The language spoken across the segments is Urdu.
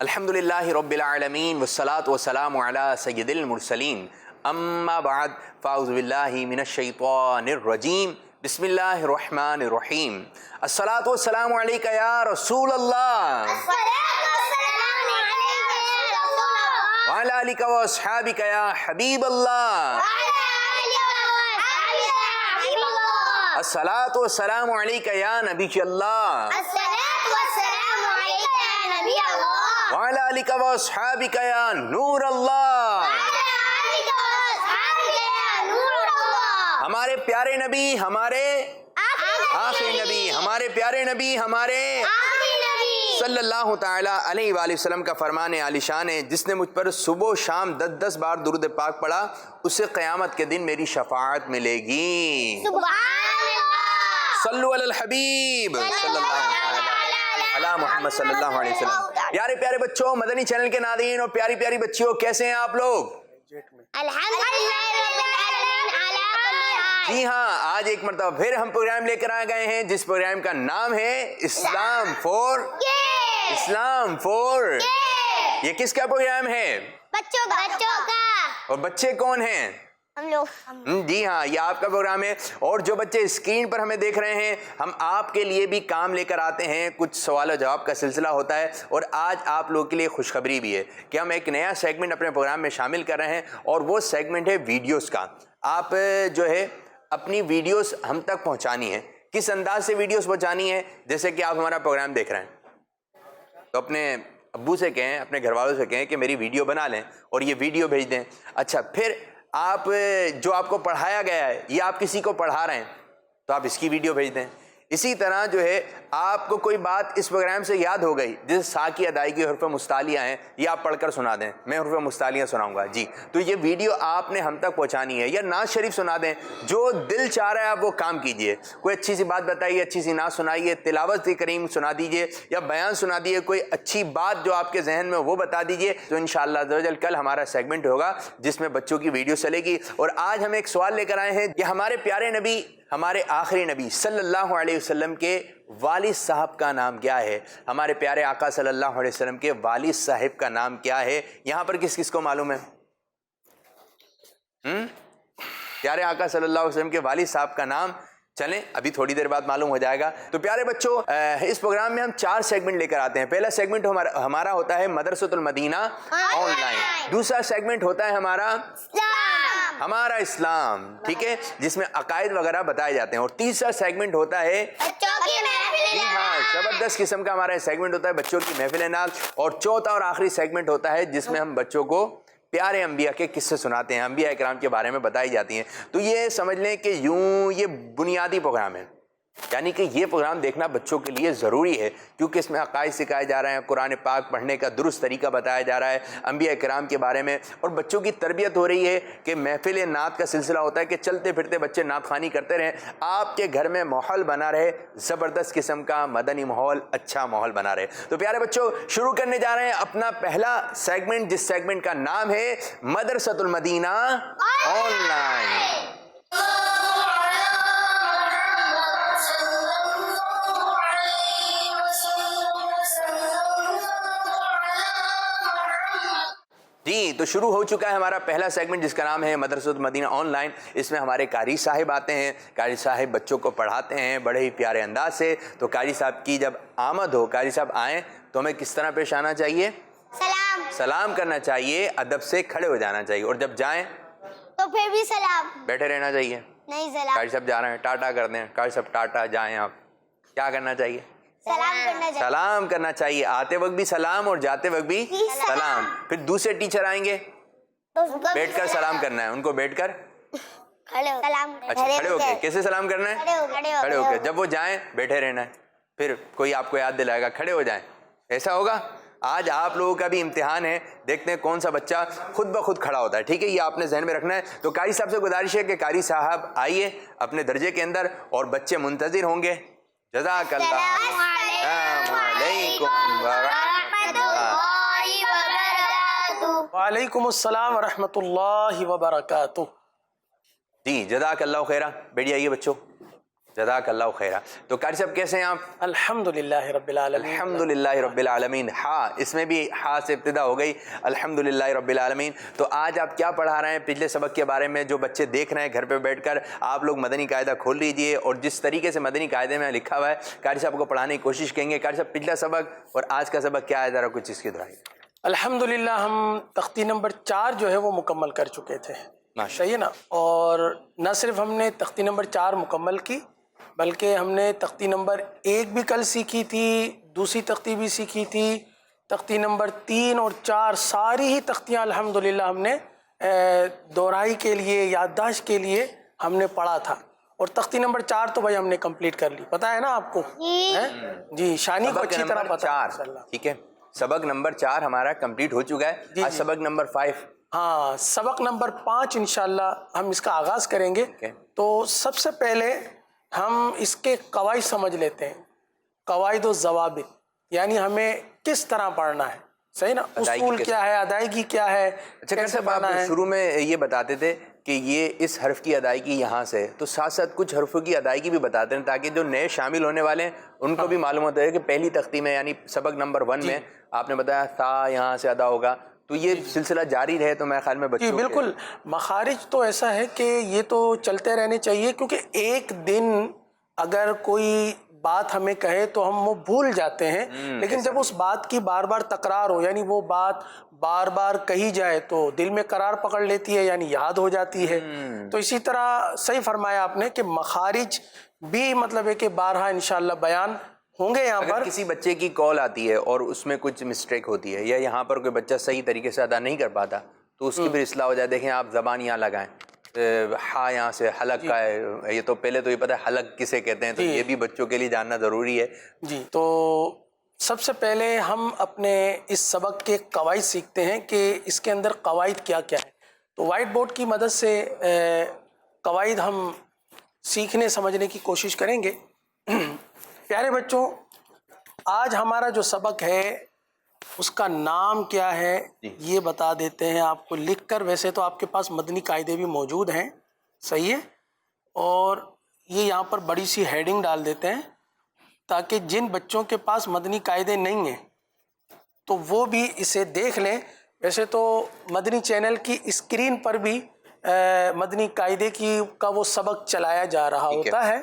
الحمدللہ رب العالمین والصلاة والسلام علی سید المرسلین اما بعد فاعوذ باللہ من الشیطان الرجیم بسم اللہ الرحمن الرحیم الصلاة والسلام علیک یا رسول اللہ وعلی آلک و اصحابک یا حبیب اللہ الصلاة والسلام علیک یا نبی اللہ وعلی آلک و اصحابک یا نور اللہ ہمارے پیارے نبی ہمارے آخری نبی ہمارے پیارے نبی ہمارے صلی اللہ تعالی علیہ وآلہ وسلم کا فرمان عالی شان ہے، جس نے مجھ پر صبح و شام 10 بار درود پاک پڑھا اسے قیامت کے دن میری شفاعت ملے گی۔ صلو علی الحبیب صلی اللہ علی محمد صلی اللہ علیہ وسلم۔ پیارے پیارے بچوں، مدنی چینل کے ناظرین اور پیاری پیاری بچیوں، کیسے ہیں آپ لوگ؟ جی ہاں، آج ایک مرتبہ پھر ہم پروگرام لے کر آ گئے ہیں جس پروگرام کا نام ہے اسلام فور یہ کس کا پروگرام ہے؟ بچوں کا۔ اور بچے کون ہیں؟ ہم لوگ۔ جی ہاں، یہ آپ کا پروگرام ہے، اور جو بچے اسکرین پر ہمیں دیکھ رہے ہیں، ہم آپ کے لیے بھی کام لے کر آتے ہیں، کچھ سوال و جواب کا سلسلہ ہوتا ہے، اور آج آپ لوگوں کے لیے خوشخبری بھی ہے کہ ہم ایک نیا سیگمنٹ اپنے پروگرام میں شامل کر رہے ہیں، اور وہ سیگمنٹ ہے ویڈیوز کا۔ آپ جو ہے اپنی ویڈیوز ہم تک پہنچانی ہے۔ کس انداز سے ویڈیوز پہنچانی ہے؟ جیسے کہ آپ ہمارا پروگرام دیکھ رہے ہیں تو اپنے ابو سے کہیں، اپنے گھر والوں سے کہیں کہ میری ویڈیو بنا لیں اور یہ ویڈیو بھیج دیں۔ اچھا، پھر آپ جو آپ کو پڑھایا گیا ہے، یہ آپ کسی کو پڑھا رہے ہیں تو آپ اس کی ویڈیو بھیج دیں۔ اسی طرح جو ہے آپ کو کوئی بات اس پروگرام سے یاد ہو گئی، جیسے سا کی ادائیگی حروف مستعلیہ ہیں، یہ آپ پڑھ کر سنا دیں، میں حروف مستعلیہ سناؤں گا جی، تو یہ ویڈیو آپ نے ہم تک پہنچانی ہے۔ یا نعت شریف سنا دیں، جو دل چاہ رہا ہے آپ وہ کام کیجئے۔ کوئی اچھی سی بات بتائیے، اچھی سی نعت سنائیے، تلاوت کریم سنا دیجئے، یا بیان سنا دیجئے، کوئی اچھی بات جو آپ کے ذہن میں وہ بتا دیجئے، تو انشاءاللہ عز و جل کل ہمارا سیگمنٹ ہوگا جس میں بچوں کی ویڈیو چلے گی۔ اور آج ہم ایک سوال لے کر آئے ہیں کہ ہمارے پیارے نبی، ہمارے آخری نبی صلی اللہ علیہ وسلم کے والد صاحب کا نام کیا ہے؟ ہمارے پیارے آقا صلی اللہ علیہ وسلم کے والد صاحب کا نام کیا ہے؟ یہاں پر کس کس کو معلوم ہے؟ پیارے آقا صلی اللہ علیہ وسلم کے والد صاحب کا نام چلیں ابھی تھوڑی دیر بعد معلوم ہو جائے گا۔ تو پیارے بچوں، اس پروگرام میں ہم 4 سیگمنٹ لے کر آتے ہیں۔ پہلا سیگمنٹ ہمارا ہوتا ہے مدرسۃ المدینہ آن لائن، دوسرا سیگمنٹ ہوتا ہے ہمارا اسلام، ٹھیک ہے، جس میں عقائد وغیرہ بتائے جاتے ہیں، اور تیسرا سیگمنٹ ہوتا ہے جی ہاں زبردست قسم کا ہمارا سیگمنٹ ہوتا ہے بچوں کی محفل نعت، اور چوتھا اور آخری سیگمنٹ ہوتا ہے جس میں ہم بچوں کو پیارے انبیاء کے قصے سناتے ہیں، انبیاء اکرام کے بارے میں بتائی جاتی ہیں۔ تو یہ سمجھ لیں کہ یوں یہ بنیادی پروگرام ہے، یعنی کہ یہ پروگرام دیکھنا بچوں کے لیے ضروری ہے، کیونکہ اس میں عقائد سکھائے جا رہے ہیں، قرآن پاک پڑھنے کا درست طریقہ بتایا جا رہا ہے، انبیاء کرام کے بارے میں، اور بچوں کی تربیت ہو رہی ہے کہ محفل نعت کا سلسلہ ہوتا ہے کہ چلتے پھرتے بچے نعت خوانی کرتے رہیں، آپ کے گھر میں ماحول بنا رہے، زبردست قسم کا مدنی ماحول، اچھا ماحول بنا رہے۔ تو پیارے بچوں، شروع کرنے جا رہے ہیں اپنا پہلا سیگمنٹ، جس سیگمنٹ کا نام ہے مدرسۃ المدینہ آن لائن۔ جی، تو شروع ہو چکا ہے ہمارا پہلا سیگمنٹ جس کا نام ہے مدرسۃ المدینہ آن لائن۔ اس میں ہمارے قاری صاحب آتے ہیں، قاری صاحب بچوں کو پڑھاتے ہیں بڑے ہی پیارے انداز سے۔ تو قاری صاحب کی جب آمد ہو، قاری صاحب آئیں تو ہمیں کس طرح پیش آنا چاہیے؟ سلام کرنا چاہیے، ادب سے کھڑے ہو جانا چاہیے، اور جب جائیں تو پھر بھی سلام، بیٹھے رہنا چاہیے؟ نہیں، سلام۔ قاری صاحب جا رہے ہیں، ٹاٹا کر دیں، قاری صاحب ٹاٹا، جائیں آپ، کیا کرنا چاہیے؟ سلام کرنا چاہیے، آتے وقت بھی سلام اور جاتے وقت بھی سلام۔ پھر دوسرے ٹیچر آئیں گے، بیٹھ کر سلام کرنا ہے ان کو، بیٹھ کر اچھا کھڑے ہو کے کیسے سلام کرنا ہے؟ کھڑے ہو کے۔ جب وہ جائیں بیٹھے رہنا ہے، پھر کوئی آپ کو یاد دلائے گا کھڑے ہو جائیں، ایسا ہوگا؟ آج آپ لوگوں کا بھی امتحان ہے، دیکھتے ہیں کون سا بچہ خود بخود کھڑا ہوتا ہے، ٹھیک ہے، یہ آپ نے ذہن میں رکھنا ہے۔ تو قاری صاحب سے گزارش ہے کہ قاری صاحب آئیے اپنے درجے کے اندر، اور بچے منتظر ہوں گے۔ جزاک اللہ، السلام علیکم ورحمۃ اللہ وعلیکم السلام ورحمۃ اللہ وبرکاتہ. جی جزاک اللہ خیرہ. بیٹھ جائیے بچوں, جزاک اللہ خیرہ. تو قاری صاحب کیسے ہیں آپ؟ الحمدللہ رب العالمین. الحمدللہ رب العالمین. ہاں اس میں بھی ہاں سے ابتدا ہو گئی, الحمدللہ رب العالمین. تو آج آپ کیا پڑھا رہے ہیں پچھلے سبق کے بارے میں؟ جو بچے دیکھ رہے ہیں گھر پہ بیٹھ کر, آپ لوگ مدنی قاعدہ کھول لیجئے اور جس طریقے سے مدنی قاعدے میں لکھا ہوا ہے قاری صاحب کو پڑھانے کی کوشش کریں گے. قاری صاحب پچھلا سبق اور آج کا سبق کیا ہے, ذرا کچھ اس کی دہرائی. الحمدللہ ہم تختی نمبر 4 جو ہے وہ مکمل کر چکے تھے, صحیح ہے نا. اور نہ صرف ہم نے تختی نمبر 4 مکمل کی بلکہ ہم نے تختی نمبر 1 بھی کل سیکھی تھی, دوسری تختی بھی سیکھی تھی, تختی نمبر 3 اور 4 ساری ہی تختیاں الحمدللہ ہم نے دہرائی کے لیے, یادداشت کے لیے ہم نے پڑھا تھا. اور تختی نمبر 4 تو بھائی ہم نے کمپلیٹ کر لی, پتہ ہے نا آپ کو؟ جی شانی کو اچھی طرح پتہ ہے. ٹھیک ہے, سبق نمبر 4 ہمارا کمپلیٹ ہو چکا ہے. آج سبق نمبر 5. ہاں سبق نمبر 5 انشاءاللہ ہم اس کا آغاز کریں گے. تو سب سے پہلے ہم اس کے قواعد سمجھ لیتے ہیں, قواعد و ضوابط, یعنی ہمیں کس طرح پڑھنا ہے, صحیح نا, اصول کیا ہے, ادائیگی کیا ہے. اچھا کیسے آپ شروع میں یہ بتاتے تھے کہ یہ اس حرف کی ادائیگی یہاں سے, تو ساتھ ساتھ کچھ حرفوں کی ادائیگی بھی بتاتے ہیں تاکہ جو نئے شامل ہونے والے ہیں ان کو بھی معلوم ہوتا ہے کہ پہلی تختی میں یعنی سبق نمبر 1 میں آپ نے بتایا تھا یہاں سے ادا ہوگا, تو یہ سلسلہ جاری رہے تو میرے خیال میں بچوں. جی بالکل, مخارج تو ایسا ہے کہ یہ تو چلتے رہنے چاہیے, کیونکہ ایک دن اگر کوئی بات ہمیں کہے تو ہم وہ بھول جاتے ہیں, لیکن جب اس بات کی بار بار تکرار ہو, یعنی وہ بات بار بار کہی جائے تو دل میں قرار پکڑ لیتی ہے, یعنی یاد ہو جاتی ہے. تو اسی طرح صحیح فرمایا آپ نے کہ مخارج بھی مطلب ہے کہ بارہا انشاءاللہ بیان ہوں گے. یہاں پر کسی بچے کی کال آتی ہے اور اس میں کچھ مسٹیک ہوتی ہے یا یہاں پر کوئی بچہ صحیح طریقے سے ادا نہیں کر پاتا تو اس کی بھی اصلاح ہو جائے. دیکھیں آپ زبان یہاں لگائیں, ہاں یہاں سے حلق کا ہے, یہ تو پہلے تو یہ پتہ ہے حلق کسے کہتے ہیں, تو یہ بھی بچوں کے لیے جاننا ضروری ہے. جی تو سب سے پہلے ہم اپنے اس سبق کے قواعد سیکھتے ہیں کہ اس کے اندر قواعد کیا کیا ہے. تو وائٹ بورڈ کی مدد سے قواعد ہم سیکھنے سمجھنے کی کوشش کریں گے. پیارے بچوں, آج ہمارا جو سبق ہے اس کا نام کیا ہے یہ بتا دیتے ہیں آپ کو لکھ کر. ویسے تو آپ کے پاس مدنی قاعدے بھی موجود ہیں, صحیح ہے, اور یہ یہاں پر بڑی سی ہیڈنگ ڈال دیتے ہیں تاکہ جن بچوں کے پاس مدنی قاعدے نہیں ہیں تو وہ بھی اسے دیکھ لیں. ویسے تو مدنی چینل کی اسکرین پر بھی مدنی قاعدے کا وہ سبق چلایا جا رہا ہوتا ہے.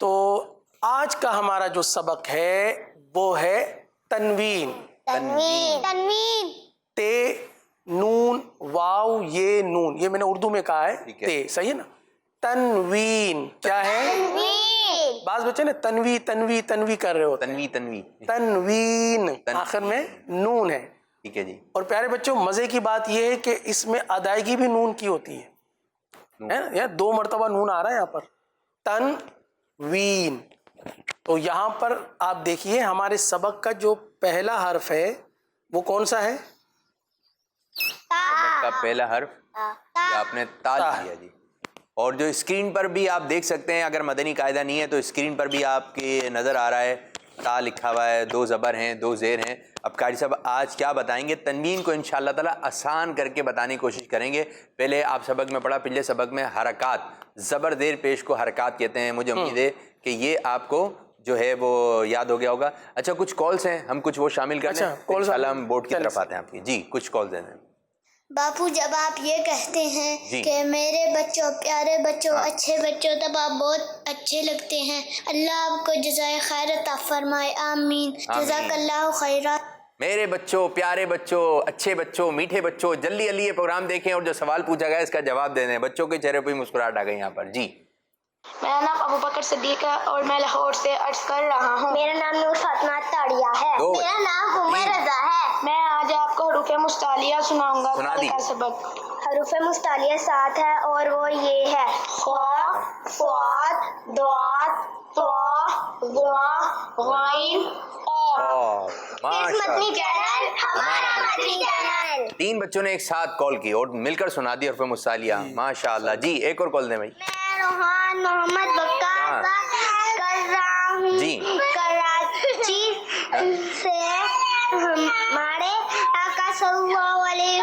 تو آج کا ہمارا جو سبق ہے وہ ہے تنوین. تنوین تے نون واو یہ نون, یہ میں نے اردو میں کہا ہے تے, صحیح ہے نا. تنوین کیا ہے؟ بعض بچے نا تنوی تنوی تنوی کر رہے ہوتے ہیں, تنوین آخر میں نون ہے. ٹھیک ہے جی. اور پیارے بچوں مزے کی بات یہ ہے کہ اس میں ادائیگی بھی نون کی ہوتی ہے, 2 مرتبہ نون آ رہا ہے یہاں پر, تنوین. تو یہاں پر آپ دیکھیے ہمارے سبق کا جو پہلا حرف ہے وہ کون سا ہے؟ سبق کا پہلا حرف آپ نے تا لیا جی. اور جو اسکرین پر بھی آپ دیکھ سکتے ہیں, اگر مدنی قاعدہ نہیں ہے تو اسکرین پر بھی آپ کے نظر آ رہا ہے تا لکھا ہوا ہے, 2 زبر ہیں 2 زیر ہیں. اب قاری صاحب آج کیا بتائیں گے؟ تنوین کو انشاءاللہ تعالی آسان کر کے بتانے کی کوشش کریں گے. پہلے آپ سبق میں پڑھا, پچھلے سبق میں حرکات, زبر زیر پیش کو حرکات کہتے ہیں. مجھے امید ہے کہ یہ آپ کو جو ہے وہ یاد ہو گیا ہوگا. اچھا کچھ کالز ہیں, ہم کچھ وہ شامل کر لیں, انشاءاللہ ہم بورڈ کی طرف آتے ہیں آپ کی. جی کچھ کالز ہیں. باپو جب آپ یہ کہتے ہیں کہ میرے بچوں, پیارے بچوں, اچھے بچوں, تب آپ بہت اچھے لگتے ہیں. اللہ آپ کو جزائے خیر عطا فرمائے, آمین. جزاک اللہ خیرہ. میرے بچوں, پیارے بچوں, اچھے بچوں, میٹھے بچوں, جلدی جلدی یہ پروگرام دیکھیں اور جو سوال پوچھا گیا اس کا جواب دے دیں. بچوں کے چہرے پہ مسکراہٹ آ گئی یہاں پر. جی میرا نام ابو بکر صدیق ہے اور میں لاہور سے عرض کر رہا ہوں. میرا نام نور فاطمہ تاڑیا ہے. میرا نام عمر رضا ہے. میں آج آپ کو حروف مستعلیہ سناؤں گا. کل کا سبق حروف مستعلیہ 7 ہے اور وہ یہ ہے خا, صاد, ضاد, طا, ظا, غین, قاف. مدنی چینل ہمارا مدنی چینل. 3 بچوں نے ایک ساتھ کال کی اور مل کر سنا دی حروف مستعلیہ. ماشاءاللہ. جی ایک اور کال دیں بھائی. میں روحان محمد بکار کر رہا ہوں جی کراچی سے. ہمارے آقا صلی اللہ علیہ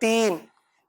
3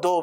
2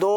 2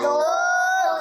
2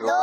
2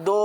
2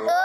2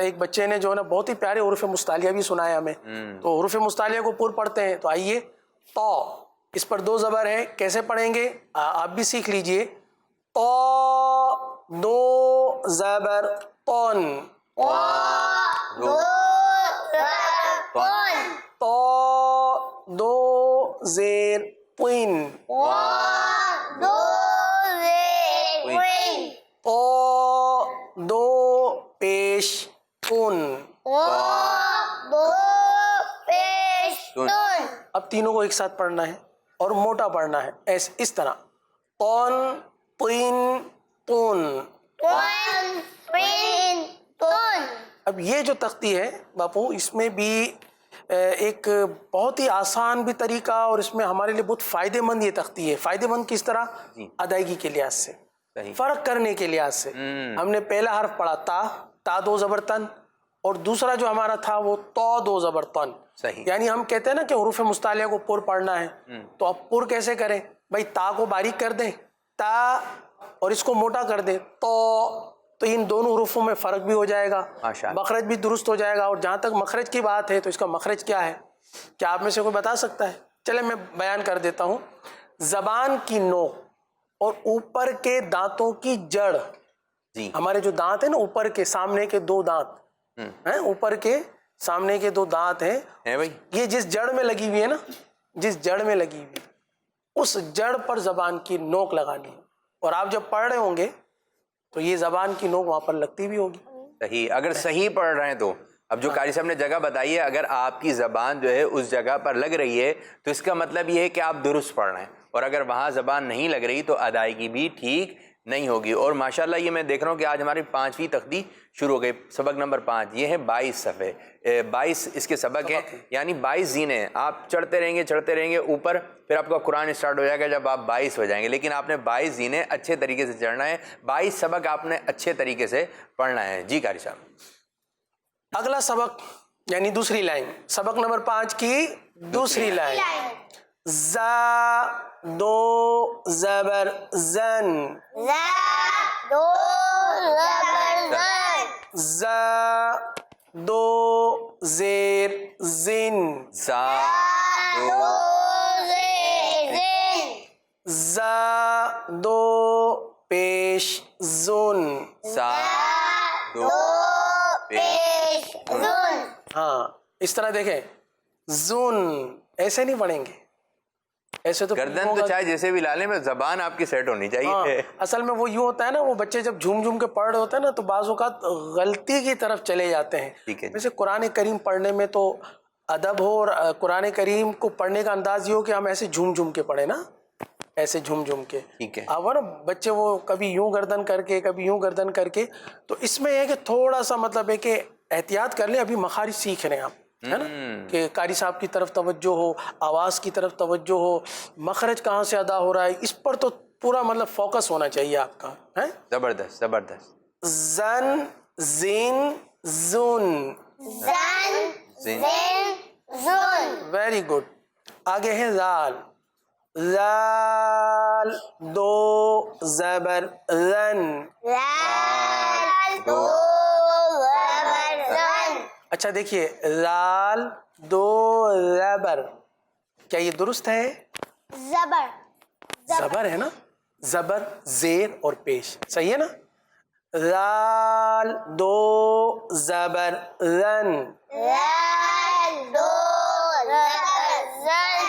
ایک بچے نے جو ہے نا بہت ہی پیارے حروف مستعلیہ بھی سنایا ہمیں، تو حروف مستعلیہ کو پور پڑھتے ہیں. تو آئیے، تو اس پر 2 زبر ہیں، کیسے پڑھیں گے آپ بھی سیکھ لیجئے. تو 2 زبر تون، تو 2 زیر پوین، تو 2 پیش پون. اب تینوں کو ایک ساتھ پڑھنا ہے اور موٹا پڑھنا ہے، ایسے اس طرح تون پوین تون. اب یہ جو تختی ہے باپو، اس میں بھی ایک بہت ہی آسان بھی طریقہ اور اس میں ہمارے لیے بہت فائدے مند یہ تختی ہے. فائدے مند کس طرح؟ ادائیگی کے لحاظ سے، فرق کرنے کے لحاظ سے. ہم نے پہلا حرف پڑھا تا 2 زبر تن، اور دوسرا جو ہمارا تھا وہ تو 2 زبر تن. یعنی ہم کہتے ہیں نا کہ حروف مستعلیہ کو پر پڑھنا ہے، تو اب پر کیسے کریں بھائی؟ تا کو باریک کر دیں تا، اور اس کو موٹا کر دیں تو ان دونوں حروفوں میں فرق بھی ہو جائے گا، مخرج بھی درست ہو جائے گا. اور جہاں تک مخرج کی بات ہے تو اس کا مخرج کیا ہے، کیا آپ میں سے کوئی بتا سکتا ہے؟ چلے میں بیان کر دیتا ہوں. زبان کی نوک اور اوپر کے دانتوں کی جڑ، ہمارے جو دانت ہیں نا اوپر کے سامنے کے 2 دانت ہیں، اوپر کے سامنے کے 2 دانت ہیں، یہ جس جڑ میں لگی ہوئی ہے نا، جس جڑ میں لگی ہوئی اس جڑ پر زبان کی نوک لگانی ہے. اور آپ جب پڑھ رہے ہوں گے تو یہ زبان کی نوک وہاں پر لگتی بھی ہوگی. صحیح، اگر صحیح پڑھ رہے ہیں تو. اب جو قاری صاحب نے جگہ بتائی ہے، اگر آپ کی زبان جو ہے اس جگہ پر لگ رہی ہے تو اس کا مطلب یہ ہے کہ آپ درست پڑھ رہے ہیں، اور اگر وہاں زبان نہیں لگ رہی تو ادائیگی بھی ٹھیک نہیں ہوگی. اور ماشاءاللہ یہ میں دیکھ رہا ہوں کہ آج ہماری 5ویں تختی شروع ہو گئی، سبق نمبر 5. یہ ہے 22 صفحے، 22 اس کے سبق ہیں، یعنی 22 زینے ہیں. آپ چڑھتے رہیں گے اوپر، پھر آپ کا قرآن اسٹارٹ ہو جائے گا جب آپ 22 ہو جائیں گے. لیکن آپ نے 22 زینے اچھے طریقے سے چڑھنا ہے، 22 سبق آپ نے اچھے طریقے سے پڑھنا ہے. جی قاری صاحب. اگلا سبق یعنی دوسری لائن، سبق نمبر 5 کی دوسری لائن. زا 2 زبر زن، زا 2 زیر زن، زا 2 پیش زن. زا 2 پیش زن. ہاں اس طرح دیکھیں، زن ایسے نہیں پڑھیں گے، ایسے تو گردن تو چاہے جیسے بھی لالے میں زبان آپ کی سیٹ ہونی چاہیے. اصل میں وہ یوں ہوتا ہے نا، وہ بچے جب جھوم کے پڑھ رہے ہوتے ہیں نا تو بعض اوقات غلطی کی طرف چلے جاتے ہیں. ویسے قرآن کریم پڑھنے میں تو ادب ہو، اور قرآن کریم کو پڑھنے کا انداز یہ ہو کہ ہم ایسے جھوم کے پڑھیں نا، ایسے جھوم کے. اب نا بچے وہ کبھی یوں گردن کر کے کبھی یوں گردن کر کے، تو اس میں یہ ہے کہ تھوڑا سا مطلب ہے کہ احتیاط کر لیں. ابھی مخارج سیکھ رہے ہیں آپ، ہے نا، کہ قاری صاحب کی طرف توجہ ہو، آواز کی طرف توجہ ہو، مخرج کہاں سے ادا ہو رہا ہے اس پر تو پورا مطلب فوکس ہونا چاہیے آپ کا. زبردست زبردست. زن زین زون، ویری گڈ. آگے ہے زال، زال 2 زبر زن. اچھا دیکھیے، لال 2 زبر، کیا یہ درست ہے؟ زبر ہے نا، زبر زیر اور پیش، صحیح ہے نا. لال 2 زبر زن.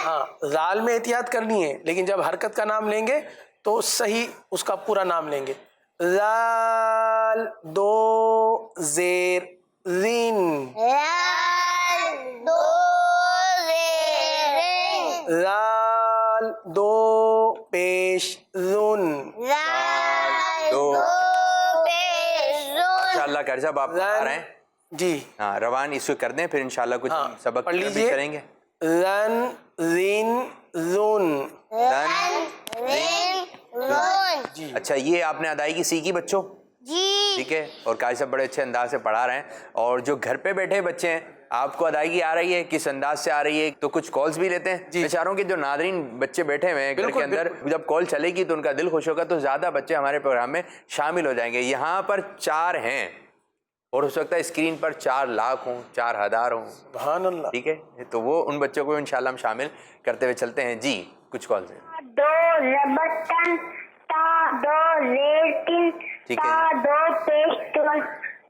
ہاں زال میں احتیاط کرنی ہے، لیکن جب حرکت کا نام لیں گے تو صحیح اس کا پورا نام لیں گے. لال 2 زیر زین، لال 2 پیش زن. انشاءاللہ قاری صاحب آپ آ رہے ہیں جی، ہاں روان اس کو کر دیں، پھر انشاءاللہ کچھ سبق پڑھ بھی لیجئے. کریں گے. لن زین زون. جی اچھا، یہ آپ نے ادائیگی سیکھی بچوں؟ ٹھیک ہے. اور قاری صاحب بڑے اچھے انداز سے پڑھا رہے ہیں. اور جو گھر پہ بیٹھے بچے ہیں، آپ کو ادائیگی آ رہی ہے، کس انداز سے آ رہی ہے؟ تو کچھ کالز بھی لیتے ہیں. میں چاہ رہا ہوں کہ جو ناظرین بچے بیٹھے ہوئے ہیں گھر کے اندر، جب کال چلے گی تو ان کا دل خوش ہوگا، تو زیادہ بچے ہمارے پروگرام میں شامل ہو جائیں گے. یہاں پر 4 ہیں، اور ہو سکتا ہے اسکرین پر 4 لاکھ ہوں، 4000 ہوں. سبحان اللہ. ٹھیک ہے، تو وہ ان بچوں کو انشاءاللہ ہم شامل کرتے ہوئے چلتے ہیں. جی کچھ کال سے. دو زبر تن، تا دو زیر تن، ٹھیک ہے تا دو پیش تن،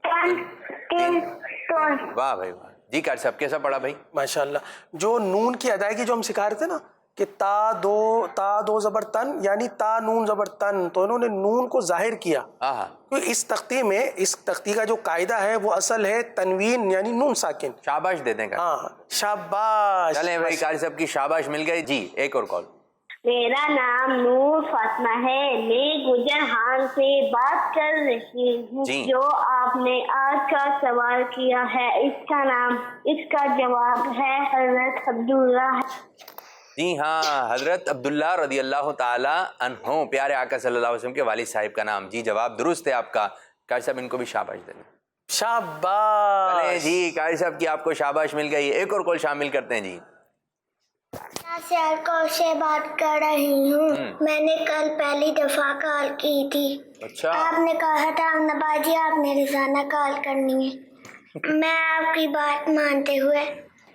تن تن تن. واہ بھائی واہ. جی قاری صاحب کیسا پڑھا بھائی؟ ماشاءاللہ. جو نون کی ادائیگی جو ہم سکھا رہے تھے نا کہ تا دو زبر تن یعنی تا نون زبر تن، تو انہوں نے نون کو ظاہر کیا. اس تختی میں، اس تختی کا جو قاعدہ ہے وہ اصل ہے تنوین یعنی نون ساکن. شاباش دے دیں گا. ہاں شاباش. چلیں بھائی قاری صاحب کی شاباش مل گئی. جی ایک اور کال. میرا نام نور فاطمہ ہے، میں گجرہان سے بات کر رہی ہوں. جی. جو آپ نے آج کا سوال کیا ہے اس کا جواب ہے حضرت عبداللہ. جی ہاں، حضرت عبداللہ رضی اللہ تعالی عنہ، پیارے آقا صلی اللہ علیہ وسلم کے والد صاحب کا نام. جی جواب درست ہے آپ کا. قاری صاحب ان کو بھی شاباش دیں. شاباش. چلیں جی قاری صاحب کی آپ کو شاباش مل گئی. ایک اور کال شامل کرتے ہیں. جی سیالکوٹ سے بات کر رہی ہوں. میں نے کل پہلی دفعہ کال کی تھی. اچھا. آپ نے کہا تھا نباجی آپ نے روزانہ کال کرنی ہے. میں آپ کی بات مانتے ہوئے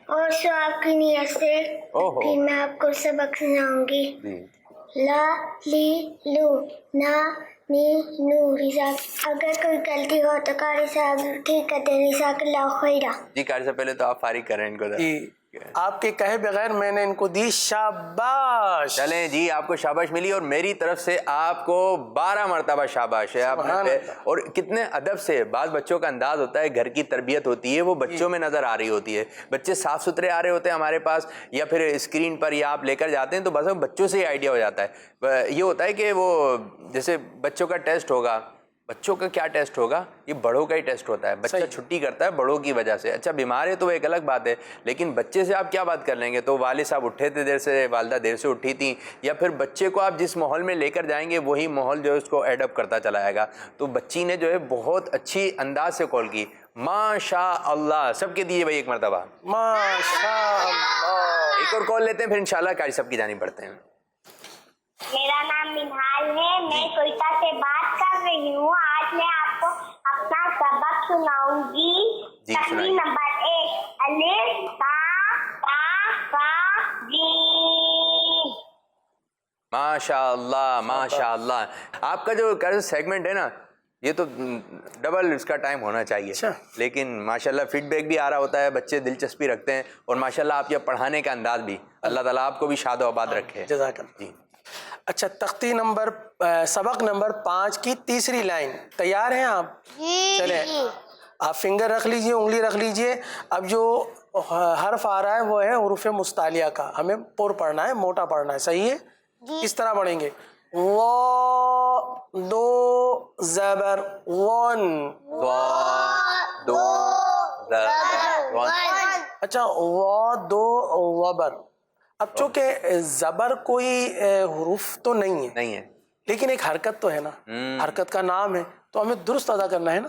اور آپ کی نیت سے پھر میں آپ کو سبق سناؤں گی. لا لی لو نا نی نو. اگر کوئی غلطی ہو تو قاری صاحب ٹھیک کرتے. جزاک اللہ خیرہ. جی قاری صاحب پہلے تو آپ فارغ کریں ان کو. جی آپ کے کہے بغیر میں نے ان کو دی شاباش. چلیں جی آپ کو شاباش ملی اور میری طرف سے آپ کو 12 مرتبہ شاباش ہے. آپ نے اور کتنے ادب سے. بعض بچوں کا انداز ہوتا ہے، گھر کی تربیت ہوتی ہے، وہ بچوں میں نظر آ رہی ہوتی ہے. بچے صاف ستھرے آ رہے ہوتے ہیں ہمارے پاس، یا پھر اسکرین پر یا آپ لے کر جاتے ہیں تو بس بچوں سے ہی آئیڈیا ہو جاتا ہے. یہ ہوتا ہے کہ وہ جیسے بچوں کا ٹیسٹ ہوگا، بچوں کا کیا ٹیسٹ ہوگا، یہ بڑوں کا ہی ٹیسٹ ہوتا ہے. بچہ چھٹی کرتا ہے بڑوں کی وجہ سے. اچھا بیمار ہے تو وہ ایک الگ بات ہے، لیکن بچے سے آپ کیا بات کر لیں گے. تو والد صاحب اٹھے تھے دیر سے، والدہ دیر سے اٹھی تھیں، یا پھر بچے کو آپ جس ماحول میں لے کر جائیں گے وہی ماحول جو ہے اس کو ایڈاپٹ کرتا چلا جائے گا. تو بچی نے جو ہے بہت اچھی انداز سے کال کی. ماشاء اللہ. سب کے دیے بھائی ایک مرتبہ ماشاء اللہ. ایک اور کال لیتے ہیں پھر انشاءاللہ قاری صاحب کی جانب بڑھتے ہیں. میرا نام منہال ہے، میں کوئٹہ سے بات کر رہی ہوں. آج میں آپ کو اپنا سبق سناؤں گی. تقریر نمبر 1 الف با تا فا جیم. ماشاء اللہ ماشاء اللہ. آپ کا جو سیگمنٹ ہے نا یہ تو ڈبل اس کا ٹائم ہونا چاہیے. لیکن ماشاءاللہ فیڈ بیک بھی آ رہا ہوتا ہے، بچے دلچسپی رکھتے ہیں، اور ماشاءاللہ آپ کے پڑھانے کا انداز بھی. اللہ تعالیٰ آپ کو بھی شاد و آباد رکھے. جزاک اللہ. جی اچھا تختی نمبر سبق نمبر 5 کی تیسری لائن تیار ہیں آپ؟ چلیں آپ فنگر رکھ لیجئے، انگلی رکھ لیجئے. اب جو حرف آ رہا ہے وہ ہے حروف مستعلیہ کا. ہمیں پر پڑھنا ہے، موٹا پڑھنا ہے. صحیح ہے؟ اس طرح پڑھیں گے. وا دو زبر ون. دو زبر ون. اچھا وا دو وبر. اب چونکہ زبر کوئی حروف تو نہیں ہے لیکن ایک حرکت تو ہے نا، حرکت کا نام ہے، تو ہمیں درست ادا کرنا ہے نا.